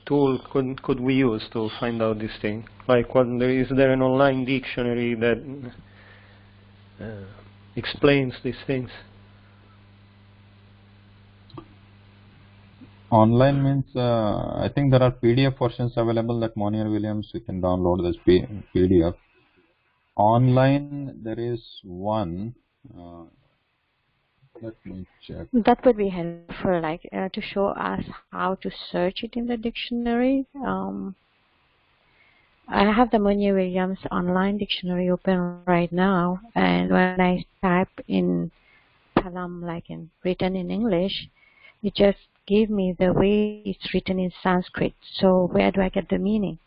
tool could we use to find out this thing? Like, is there an online dictionary that explains these things? Online means I think there are PDF versions available that Monier Williams, you can download this PDF. Online there is one. Let me check. That would be helpful, like to show us how to search it in the dictionary. I have the Monier Williams online dictionary open right now, and when I type in phalam, like written in English, it just gave me the way it's written in Sanskrit. So where do I get the meaning?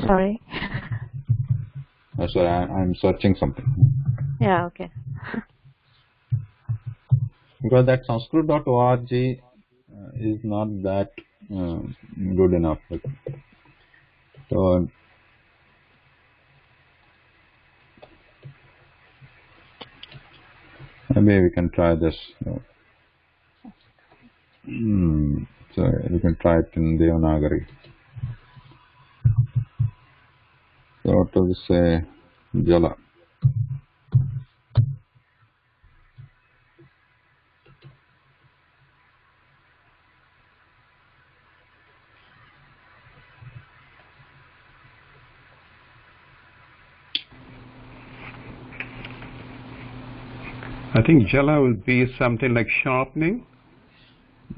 Sorry. Sorry, I'm searching something. Yeah, okay. because that Sanskrit.org is not that good enough. So maybe we can try this. So we can try it in Devanagari. So what does it say? Jala. I think jala will be something like sharpening.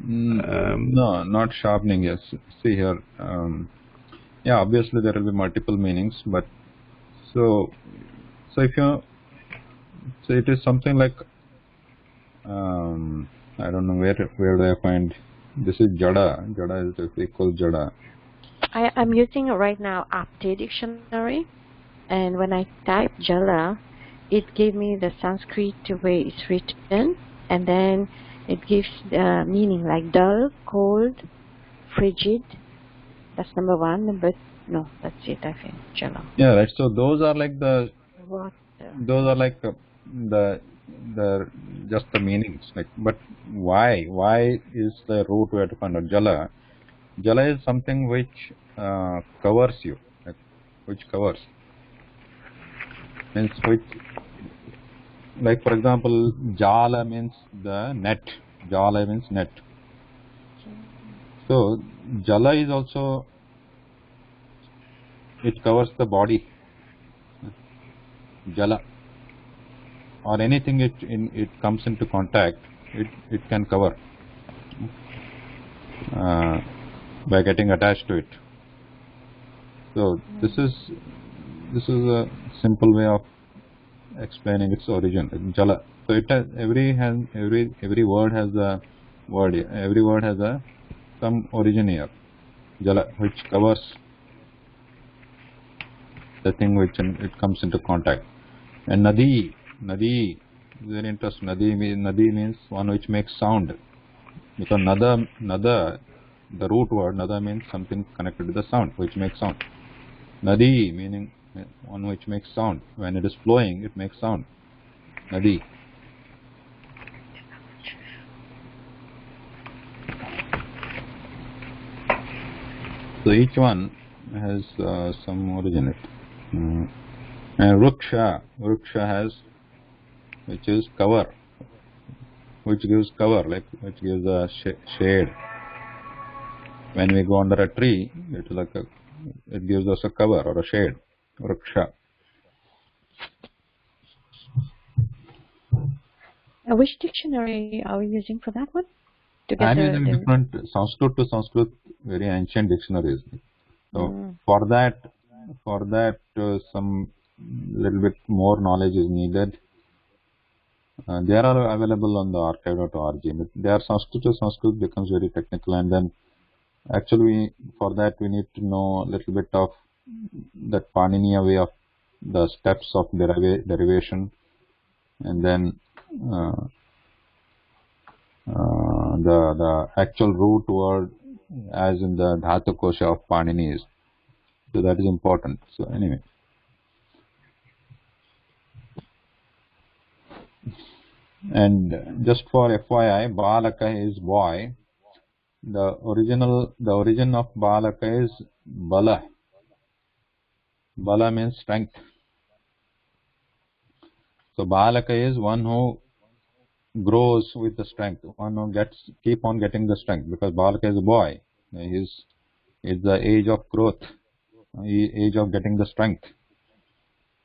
No, not sharpening. Yes. See here. Yeah, obviously there will be multiple meanings, but so if you so it is something like I don't know where do I find this is jada. Jada is equal jada. I'm using right now Apte dictionary, and when I type jala, it gives me the Sanskrit way it's written, and then it gives the meaning like dull, cold, frigid. That's number one. No, that's it. I think jala. Yeah, right. So those are like the Water. Those are like the just the meanings. Like, but why is the root word to find out? Jala. Jala is something which covers you, which covers. Means which, like for example, jala means the net. Jala means net. So jala is also, it covers the body. Jala, or anything it comes into contact, it can cover by getting attached to it. So this is a simple way of explaining its origin. Jala. So it has every word has a word. Every word has some origin here. Jala, which covers the thing which it comes into contact. And nadi, very interesting. Nadi means one which makes sound. Because nada, the root word nada means something connected to the sound, which makes sound. Nadi meaning one which makes sound. When it is flowing, it makes sound. Nadi. So each one has some origin. And Ruksha has, which is cover, which gives cover, like which gives a shade. When we go under a tree, it's like it gives us a cover or a shade. Ruksha. Which dictionary are we using for that one? I'm using different Sanskrit to Sanskrit, very ancient dictionaries. So for that some little bit more knowledge is needed. They are available on the archive.org. Their Sanskrit to Sanskrit becomes very technical, and then actually for that we need to know a little bit of that Paniniya way of the steps of derivation, and then the actual root word as in the Dhatu Kosha of Panini is. So that is important. So anyway. And just for FYI, Balaka is boy. The origin of Balaka is Bala. Bala means strength. So Balaka is one who grows with the strength, one who keep on getting the strength, because Balaka is a boy. It's the age of growth, age of getting the strength.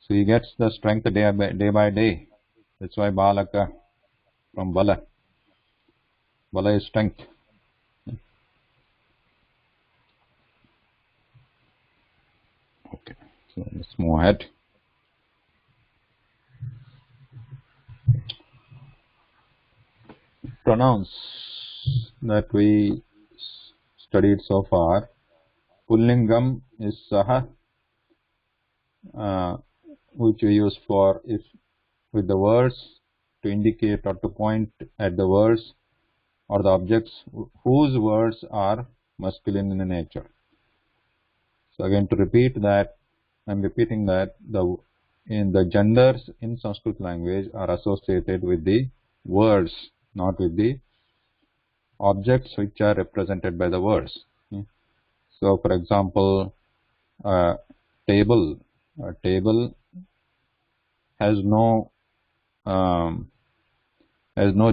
So he gets the strength day by day. That's why Balaka from Bala. Bala is strength. Okay, so let's move ahead. Pronouns that we studied so far. Pullingam is Saha, which we use for if with the words to to indicate or to point at the words or the objects whose words are masculine in nature. So again, to repeat that, I'm repeating that in the genders in Sanskrit language are associated with the words, not with the objects which are represented by the words. So for example, a table has no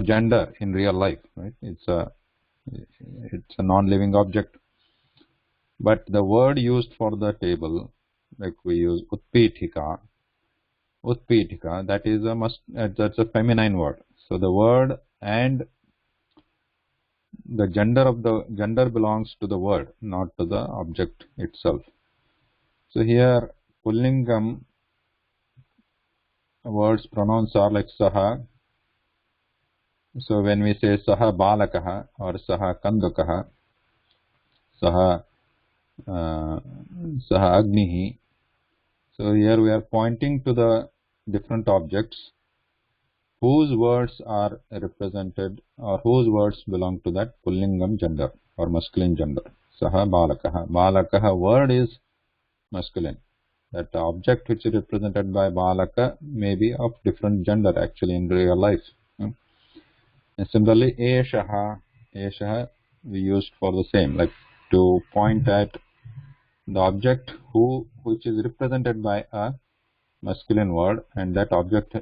gender in real life, right? It's a non-living object. But the word used for the table, like we use utpithika, that's a feminine word. So the word and the gender belongs to the word, not to the object itself. So here pullingam words, pronouns are like saha. So when we say saha balakaha or saha kandakaha, saha agnihi, so here we are pointing to the different objects whose words are represented or whose words belong to that pullingam gender or masculine gender. Saha balakaha. Balakaha word is masculine. That object which is represented by balaka may be of different gender actually in real life. And similarly, eshaha we used for the same, like to point at the object which is represented by a masculine word, and that object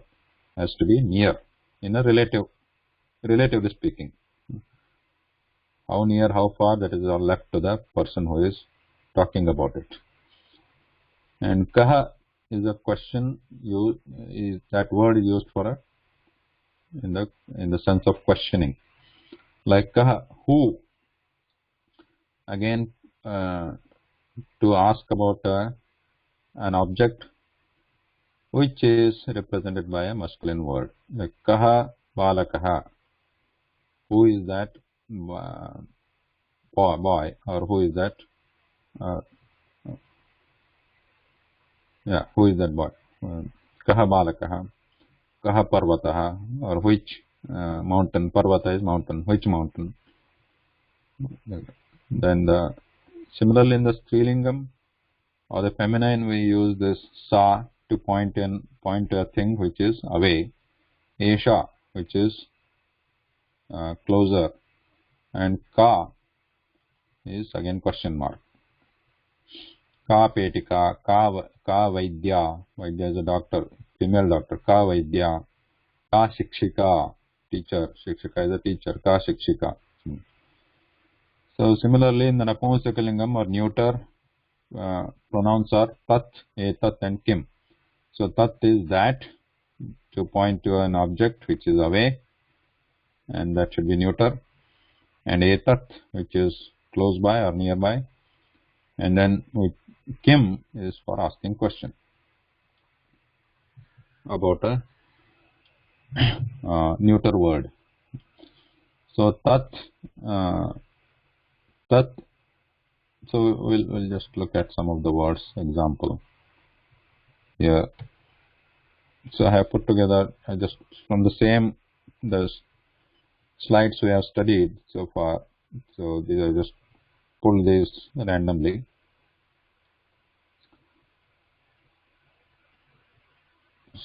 has to be near in a relatively speaking. How near, how far, that is all left to the person who is talking about it. And kaha is a question, is that word is used for in the sense of questioning. Like kaha, who, again to ask about an object which is represented by a masculine word. Like kaha balakaha, who is that boy, or who is that who is that boy? Kaha balakaha, kaha parvataha, or which mountain. Parvata is mountain, which mountain. Then similarly in the strilingam or the feminine, we use this sa to point to a thing which is away, esha which is closer, and ka is again question mark. Ka petika, ka vaidya is a doctor, female doctor, ka vaidya, ka shikshika, teacher, shikshika is a teacher, ka shikshika. So similarly in the napunsaka or neuter, pronouns are tat, etat and kim. So tat is that, to point to an object which is away, and that should be neuter, and etat which is close by or nearby, and then kim is for asking question about a neuter word. So tat, so we'll just look at some of the words example here. So I have put together just from the slides we have studied so far. So these are just pulled these randomly.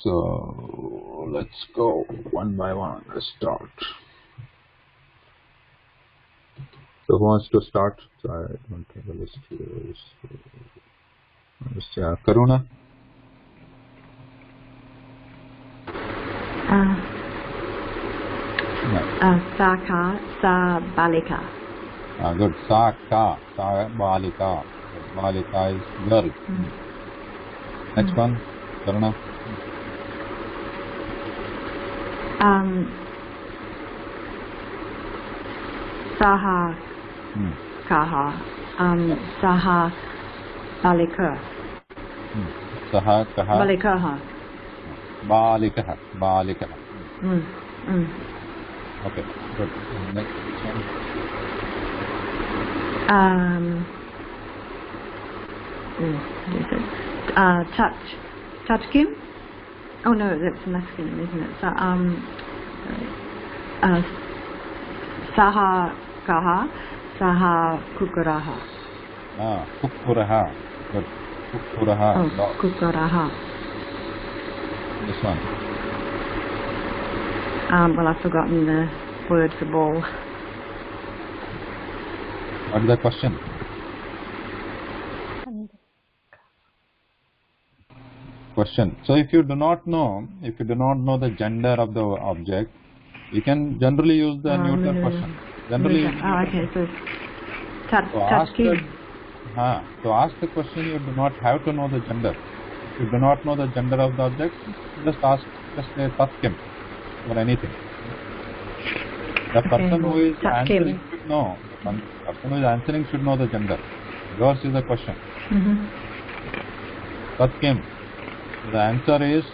So let's go one by one. Let's start. So who wants to start? So I don't have a list here. Karuna. Saka, sa balika. Good. Saka, sa balika. Balika is girl. Next one, Karuna. Saha, kaha, saha balika. Saha kaha. Balikaha. Balikaha. Okay, good. Next one. Touch. Touch Kim? Oh no, that's masculine, isn't it? So, Saha kaha, saha kukuraha. Kukuraha. Good. Kukuraha. Oh, kukuraha. This one. Well, I've forgotten the word for ball. What is the question? Question. So if you do not know the gender of the object, you can generally use the neuter question. Generally. Okay. So To ask the question, you do not have to know the gender. If you do not know the gender of the object, just say tatkim or anything. The person who is answering should know. The person who is answering should know the gender. Yours is the question. Tatkim. The answer is.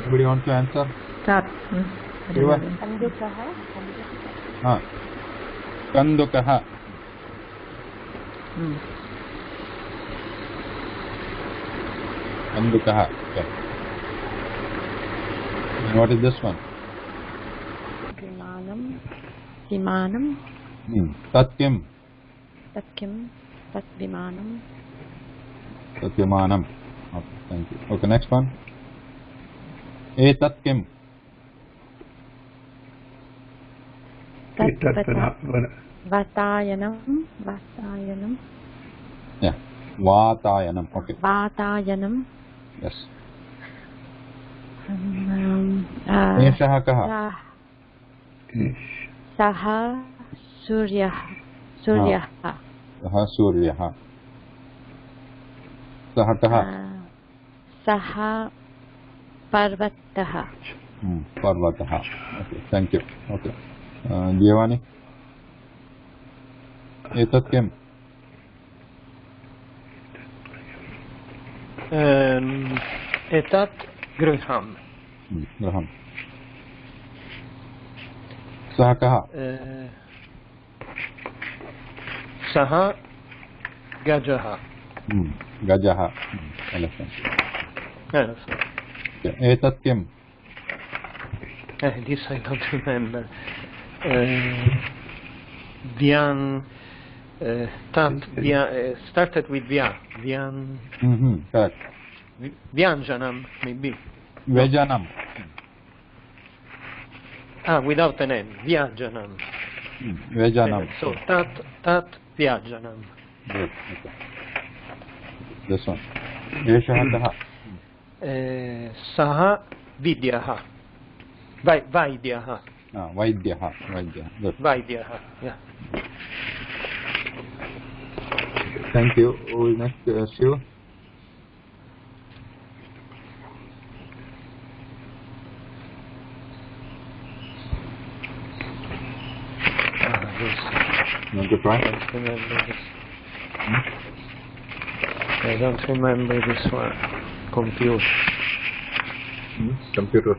Anybody want to answer? Tat. Kandukaha. Kandukaha. Okay. And what is this one? Vimanam. Tatkim. Tatvimanam. Tatvimanam. Okay, thank you. Okay, next one. Etatkim. Vatayanam. Yeah. Vatayanam. Okay. Vatayanam. Yes. Eshaha kaha. Saha Suryaha. Saha Suryaha. Saha kaha. Saha Parvataha. Parvataha. Okay, thank you. Okay. Giovanni? Etat kim? Etat graham. Graham. Saha kaha. Saha gajaha. Gajaha. Elephant. Okay. Etat kim? This I don't remember. Vyan. Started with Vya. Vyan. Correct. Vyanjanam, maybe. Vejanam. Without an N. Vyajanam. Vejanam. So tat Vyajanam. Good. Okay. This one. Eshaha kaha. Saha Vidyaha. Vaidyaha. Vaidyaha. Good. Vaidyaha. Yeah. Thank you. Who is next? Shiv? You want to try? I don't remember this one. Computer. Computer.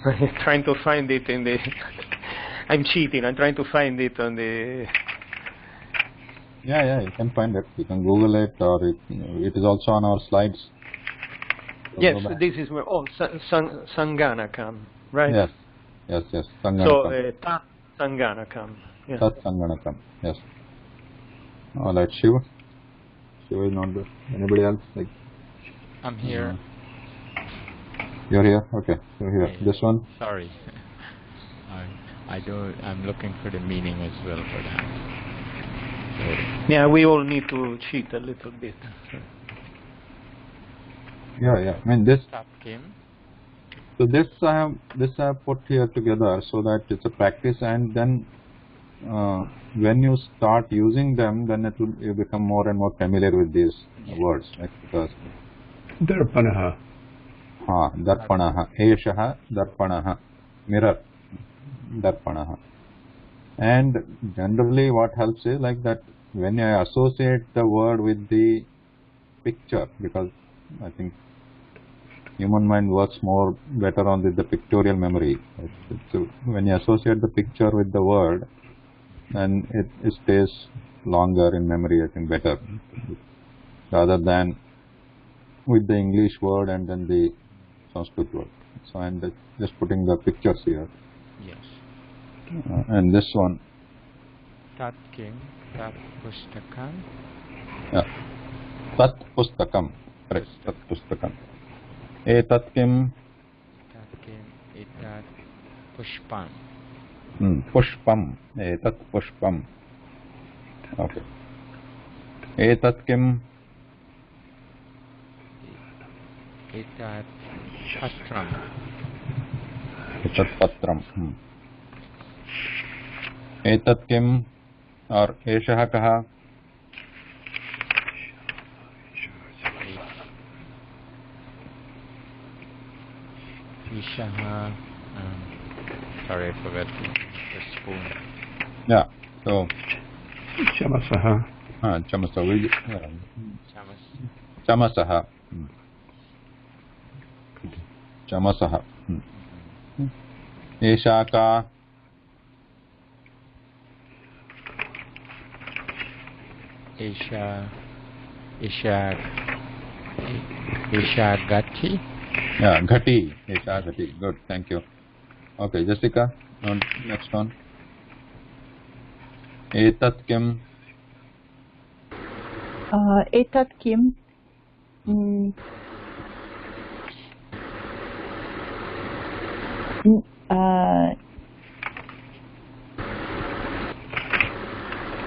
I'm trying to find it in the. I'm cheating. I'm trying to find it on the. Yeah, you can find it. You can Google it, or it is also on our slides. Yes, this is where. Oh, Sanganakam, right? Yes. Sanganakam. So Tat Sanganakam. Yeah. Tat Sanganakam. Yes. All right, Shiva. Shiva is not there. Anybody else? I'm here. You're here? Okay, you're here. Yeah. This one? Sorry. I'm looking for the meaning as well for that. So, yeah, we all need to cheat a little bit. Yeah. I mean this. Kim. So this I have put here together so that it's a practice, and then when you start using them, then you become more and more familiar with these words, right? Because Darpanaha. Darpanaha. Eshaha Darpanaha. Mirror. Darpanaha. And generally what helps is like that when I associate the word with the picture, because I think human mind works better on the pictorial memory. So when you associate the picture with the word, then it stays longer in memory, I think better. rather than with the English word and then the Sanskrit word. So I'm just putting the pictures here. Yes. And this one. Tat kim, tat pustakam. Yeah. Tat pustakam. Correct. Tat pustakam. Etat kim. Tat kim, etat pushpam. Pushpam. Etat pushpam. Okay. Etat kim. Etat patram. Etat patram. Etat kim or Eshah kaha. Ishaha. Sorry, I forgot the spoon. Yeah. So. Chamasaha. Chamasaha. Chamas. Chamasaha. Chamasaha. Esha ka. Isha Gati. Yeah, Ghati. Isha Ghati. Good, thank you. Okay, Jessica, next one. Etat kim. Etat kim.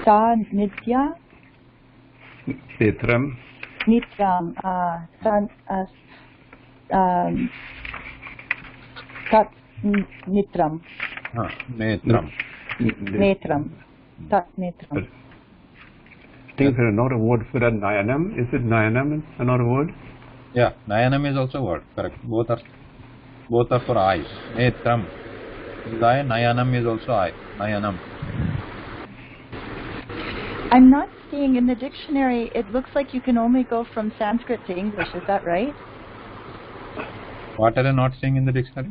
Sa nitya. Netram. Nitram. Tat nitram. Netram. Netram. Tat netram. I think there's another word for that, Nayanam. Is it Nayanam another word? Yeah, Nayanam is also a word, correct. Both are for eyes. Netram is eye, Nayanam is also eye. Nayanam. I'm not seeing in the dictionary, it looks like you can only go from Sanskrit to English, is that right? What are you not seeing in the dictionary?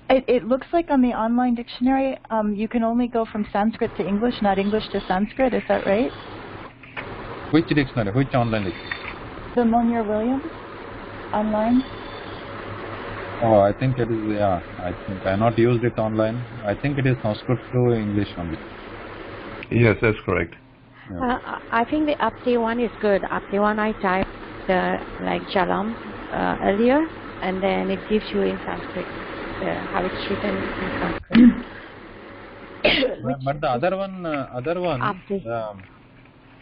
It looks like on the online dictionary, you can only go from Sanskrit to English, not English to Sanskrit, is that right? Which dictionary? Which online dictionary? The Monier-Williams online? Oh, I think it is, yeah, I think I have not used it online. I think it is Sanskrit to English only. Yes, that's correct. Yeah. I think the Apti one is good. Apti one I typed like Jalam earlier, and then it gives you in Sanskrit how it's written in Sanskrit. But the other one, Apti.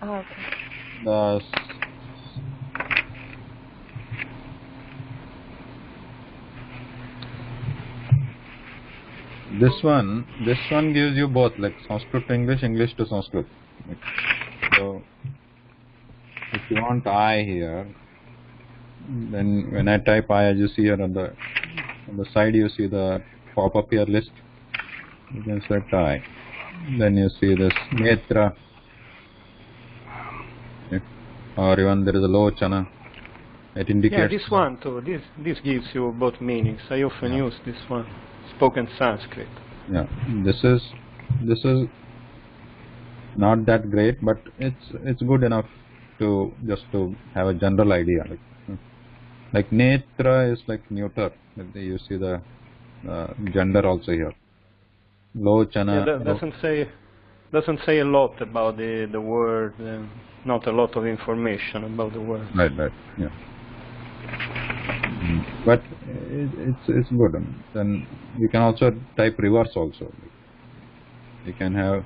Okay. This one gives you both, like Sanskrit to English, English to Sanskrit. So if you want I here, then when I type I, as you see here on the side, you see the pop-up here list. You can select I. Then you see this Netra, okay. Or even there is a Lochana. It indicates. Yeah, this one too. This gives you both meanings. I often use this one. Spoken Sanskrit. Yeah, this is not that great, but it's good enough to just to have a general idea. Like Netra is like neuter. You see the gender also here. Lochana. Yeah, that doesn't say a lot about the word. Not a lot of information about the word. Right. Yeah. But it's good. Then you can also type reverse also. You can have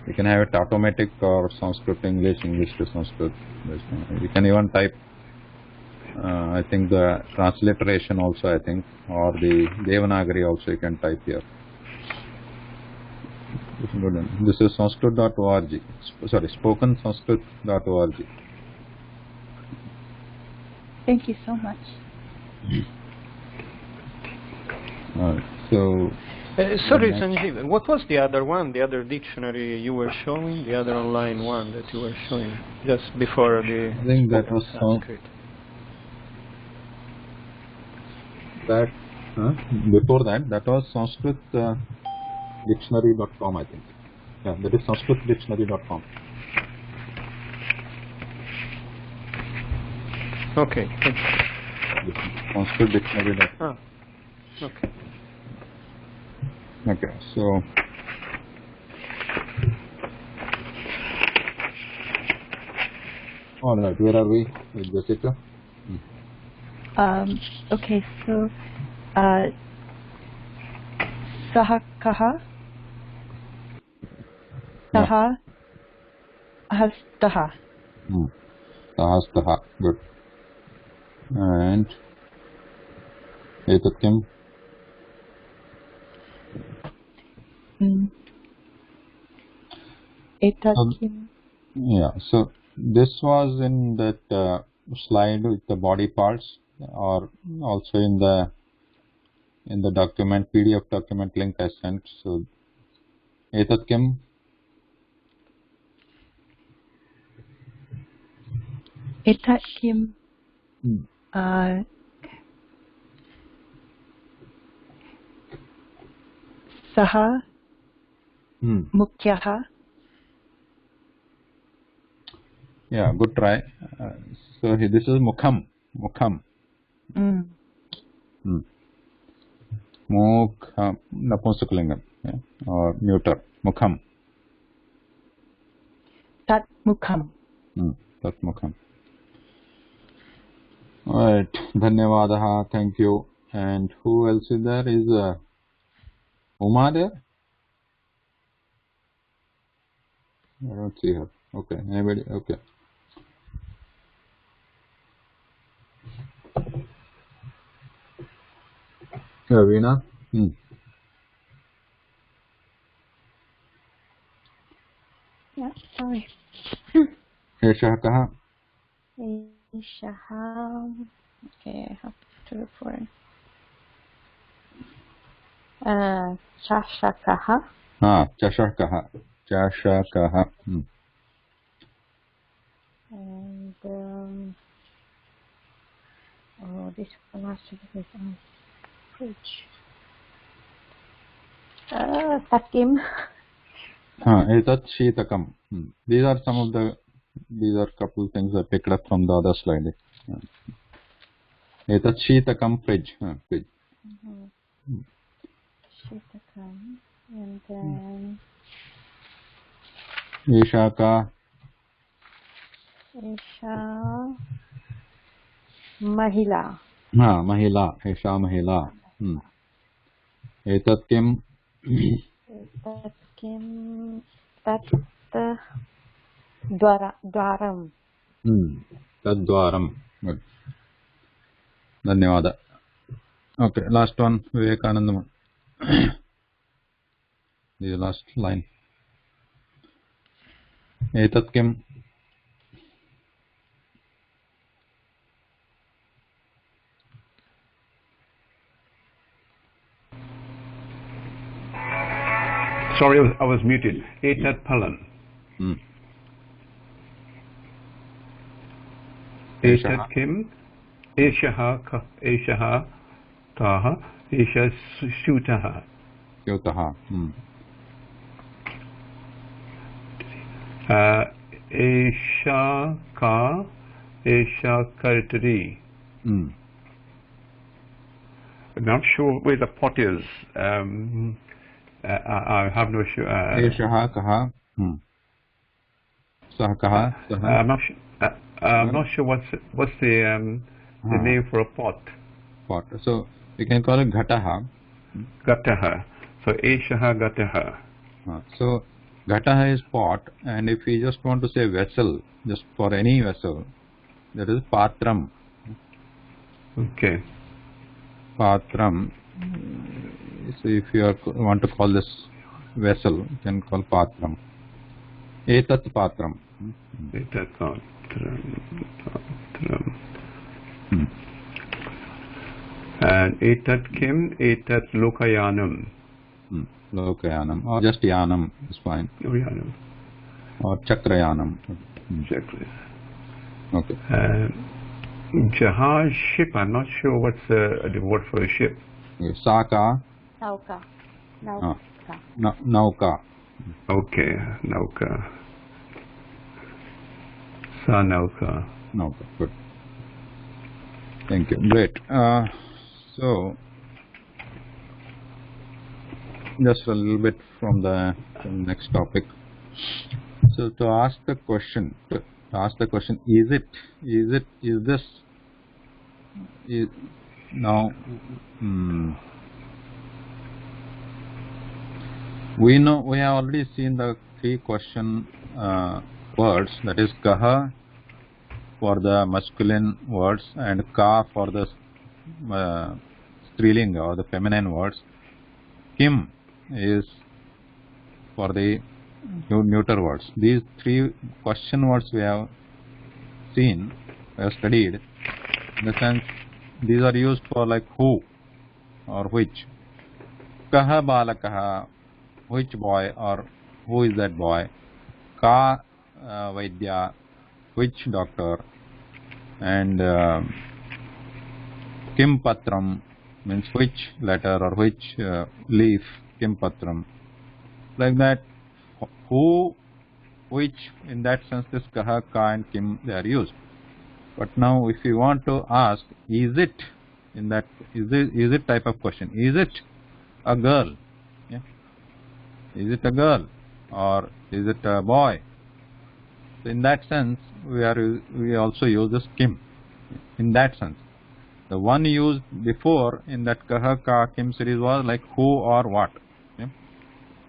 it automatic or Sanskrit to English, English to Sanskrit. You can even type I think the transliteration also, I think, or the Devanagari also you can type here. This is sanskrit.org. Sorry, spokensanskrit.org. Thank you so much. So. Sorry, Sanjeev, what was the other one, the other dictionary you were showing, the other online one that you were showing just before the I think that was Sanskrit? Before that was Sanskrit dictionary.com, I think. Yeah, that is sanskritdictionary.com. Okay. Sanskrit dictionary. Okay. Okay, so all right, where are we with Jessica? Okay, so saha kaha, saha hastaha. Sahastaha, good. And etat kim? Etat kim? Yeah, so this was in that slide with the body parts, or also in the document, PDF document link I sent. So etat kim? Etat kim? Saha mukyaha. Yeah, good try. So this is mukham. Mukham, napunskalingam, yeah, or neuter. Mukham. Tat mukham. Tat mukham. All right. Dhanyavadaha. Thank you. And who else is there? Is Uma there? I don't see her. Okay. Anybody? Okay. Veena? Yeah, sorry. Eshah kaha? Ishaha. Okay, I have to look for it. Chashakaha. Chashah kaha. Chashah kaha. And oh, this one has to be on fridge. Takim. Etat sheetakam. These are some of the. These are couple things I picked up from the other slide. Etat sheetakam fridge. Fridge. Sheetakam. And then Esha ka. Isha Mahila. Mahila. Esha mahila. Etat kim? Etat kim? Tat dwaram. Tad dwaram. Good. Dhanyavada. Okay, last one. Vivekananda. The last line. Etat kim? Sorry, I was muted. Etat palan. Etat kim? Eshaha taha. Esha shutaha. Shutaha. Esha ka. Esha kartari. I'm not sure where the pot is. I have no sure. Eshaha kaha. Sah kaha. I'm not sure what's the name for a pot. Pot. So you can call it ghataha. Gataha. So eshaha gataha. So ghataha is pot, and if we just want to say vessel, just for any vessel, that is patram. Okay. Patram. So if you want to call this vessel, you can call patram. Etat patram. Etat patram. And etat kim? Etat lokayanam. Lokayanam. Or just yanam is fine. Yanam. Or chakrayanam. Chakra. Okay. Jahaz ship. I'm not sure what's the word for a ship. Saka. Nauka. Nauka. Okay, nauka. Sa nauka. Nauka. Good. Thank you. Great. So, just a little bit from the next topic. So, to ask the question, is this now? We know, we have already seen the 3 question words, that is kaha for the masculine words and ka for the strilinga or the feminine words. Kim is for the neuter words. These 3 question words we have seen, we have studied. In the sense, these are used for like who or which. Kaha balakaha, which boy or who is that boy. Ka vaidya, which doctor. And kim patram means which letter or which leaf, kim patram. Like that, who, which, in that sense this kaha, ka and kim, they are used. But now if you want to ask, is it, in that, is it type of question, is it a girl? Yeah. Is it a girl or is it a boy? So in that sense, we also use this kim. In that sense, the one used before in that kaha, ka, kim series was like who or what. Yeah.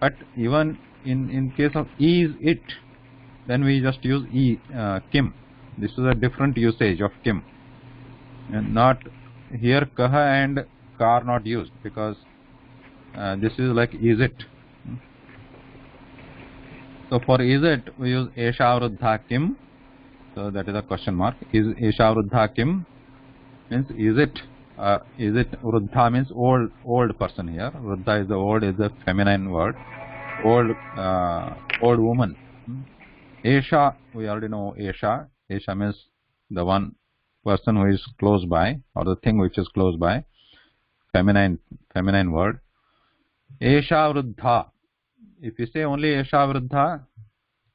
But even in case of is it, then we just use kim. This is a different usage of kim, and not here kaha and ka are not used, because this is like is it. So for is it, we use esha vruddha kim. So that is a question mark. Is esha vruddha kim means is it vruddha means old person here. Vruddha is the old, is the feminine word. Old woman. Esha, we already know esha. Esha means the one person who is close by, or the thing which is close by. Feminine word. Esha vruddha. If you say only esha vruddha,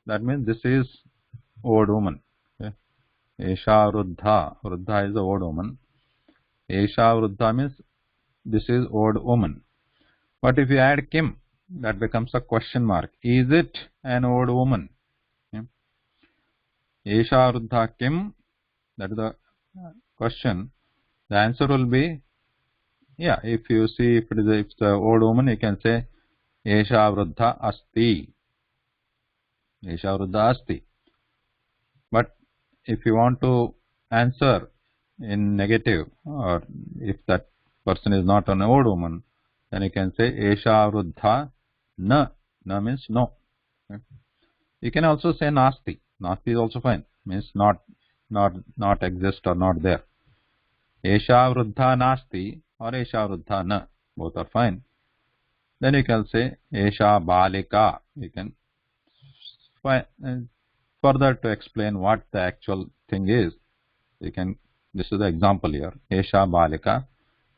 that means this is old woman. Okay? Esha vruddha. Vruddha is the old woman. Esha vruddha means this is old woman. But if you add kim, that becomes a question mark. Is it an old woman? Okay? Esha vruddha kim, that is the question. The answer will be, yeah, if you see if it's the old woman, you can say esha vruddha asti. Esha vruddha asti. But if you want to answer in negative, or if that person is not an old woman, then you can say esha vruddha na. Na means no. Okay. You can also say nasti. Nasti is also fine. Means not exist or not there. Esha vruddha nasti or esha vruddha na. Both are fine. Then you can say esha balika. You can further to explain what the actual thing is. You can. This is the example here. Esha balika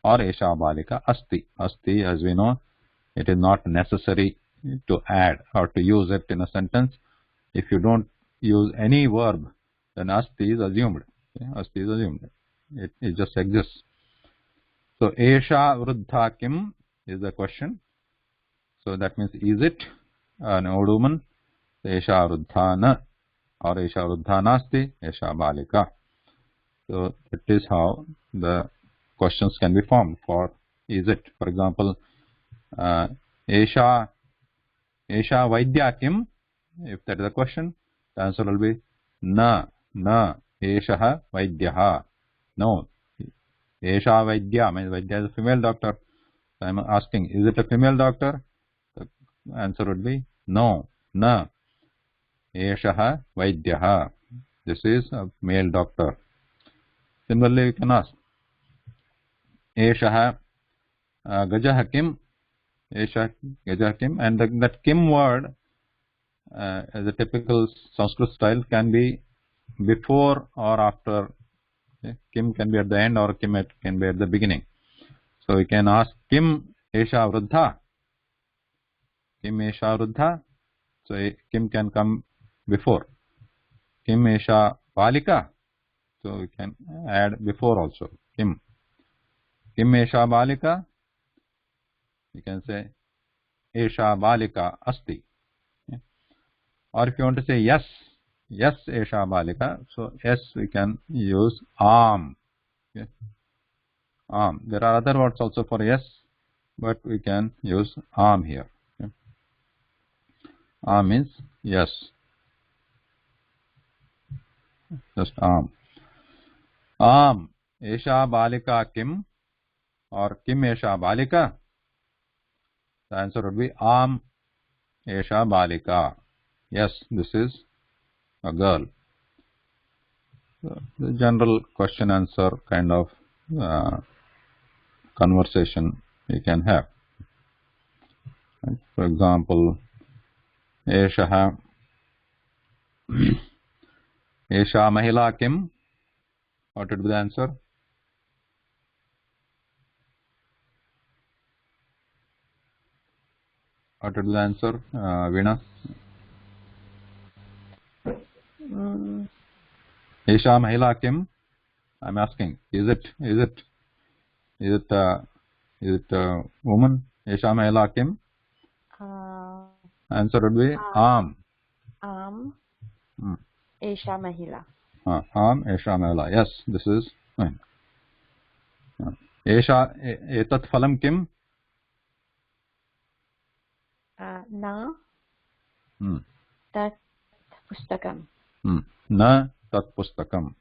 or esha balika asti. Asti, as we know, it is not necessary to add or to use it in a sentence. If you don't use any verb, then asti is assumed. Okay? Asti is assumed. It just exists. So esha vruddha kim is the question. So that means is it an old woman? Esha vruddha na or esha vruddha nasti, esha balika. So that is how the questions can be formed for is it. For example, esha vaidya kim. If that is a question, the answer will be na esha vaidyaha. No, esha vaidya means vaidya is a female doctor. So I am asking, is it a female doctor? The answer would be no, na esha vaidyaha. This is a male doctor. Similarly, you can ask esha gajah kim. Esha gajah kim, and that kim word, as a typical Sanskrit style, can be before or after. Okay? Kim can be at the end or kim can be at the beginning. So we can ask kim esha vruddha. Kim esha vruddha. So kim can come before. Kim esha balika. So we can add before also. Kim. Kim esha balika? You can say esha balika asti. Okay. Or if you want to say yes, yes esha balika, so yes we can use am. Okay. Am. There are other words also for yes, but we can use am here. Okay. Am means yes. Just am. Am esha balika kim or kim esha balika? The answer would be am esha balika. Yes, this is a girl. So the general question answer kind of conversation we can have. Right? For example, esha esha mahila kim? What would be the answer? What would be the answer, Veena? Esha mahila kim? I'm asking. Is it a woman? Esha mahila kim? Answer would be am. Am esha mahila. Am esha mahila. Yes, this is fine. Esha etat phalam kim? Na tat pustakam. Na tat pustakam.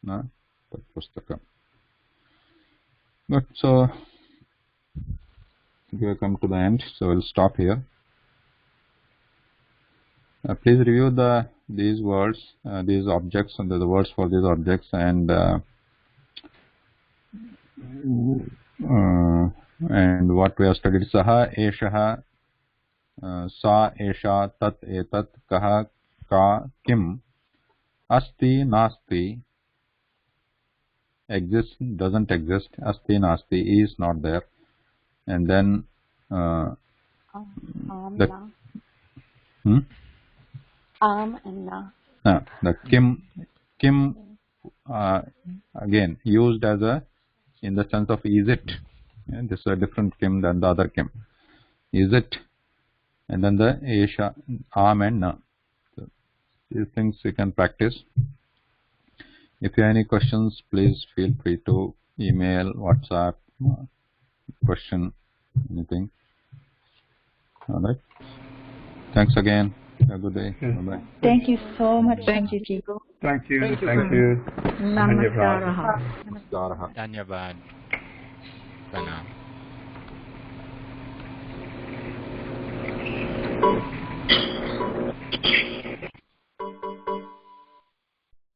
Na tat pustakam. Good. So we have come to the end. So we'll stop here. Please review these words, these objects, and the words for these objects, and what we have studied. Saha, eshaha, sa, esha, tat, etat, kaha, ka, kim, asti, nasti, exists, doesn't exist, asti, nasti, is not there, and then Am and na. The kim again used as a in the sense of is it. And this is a different kim than the other kim. Is it? And then the esha, am and na. So these things you can practice. If you have any questions, please feel free to email, WhatsApp, question, anything. All right. Thanks again. Have a good day. Bye-bye. Thank you so much, Sanjay. Thank you. Thank you. Namaskaraha. Namaskaraha. Dhanyavad. Pranam.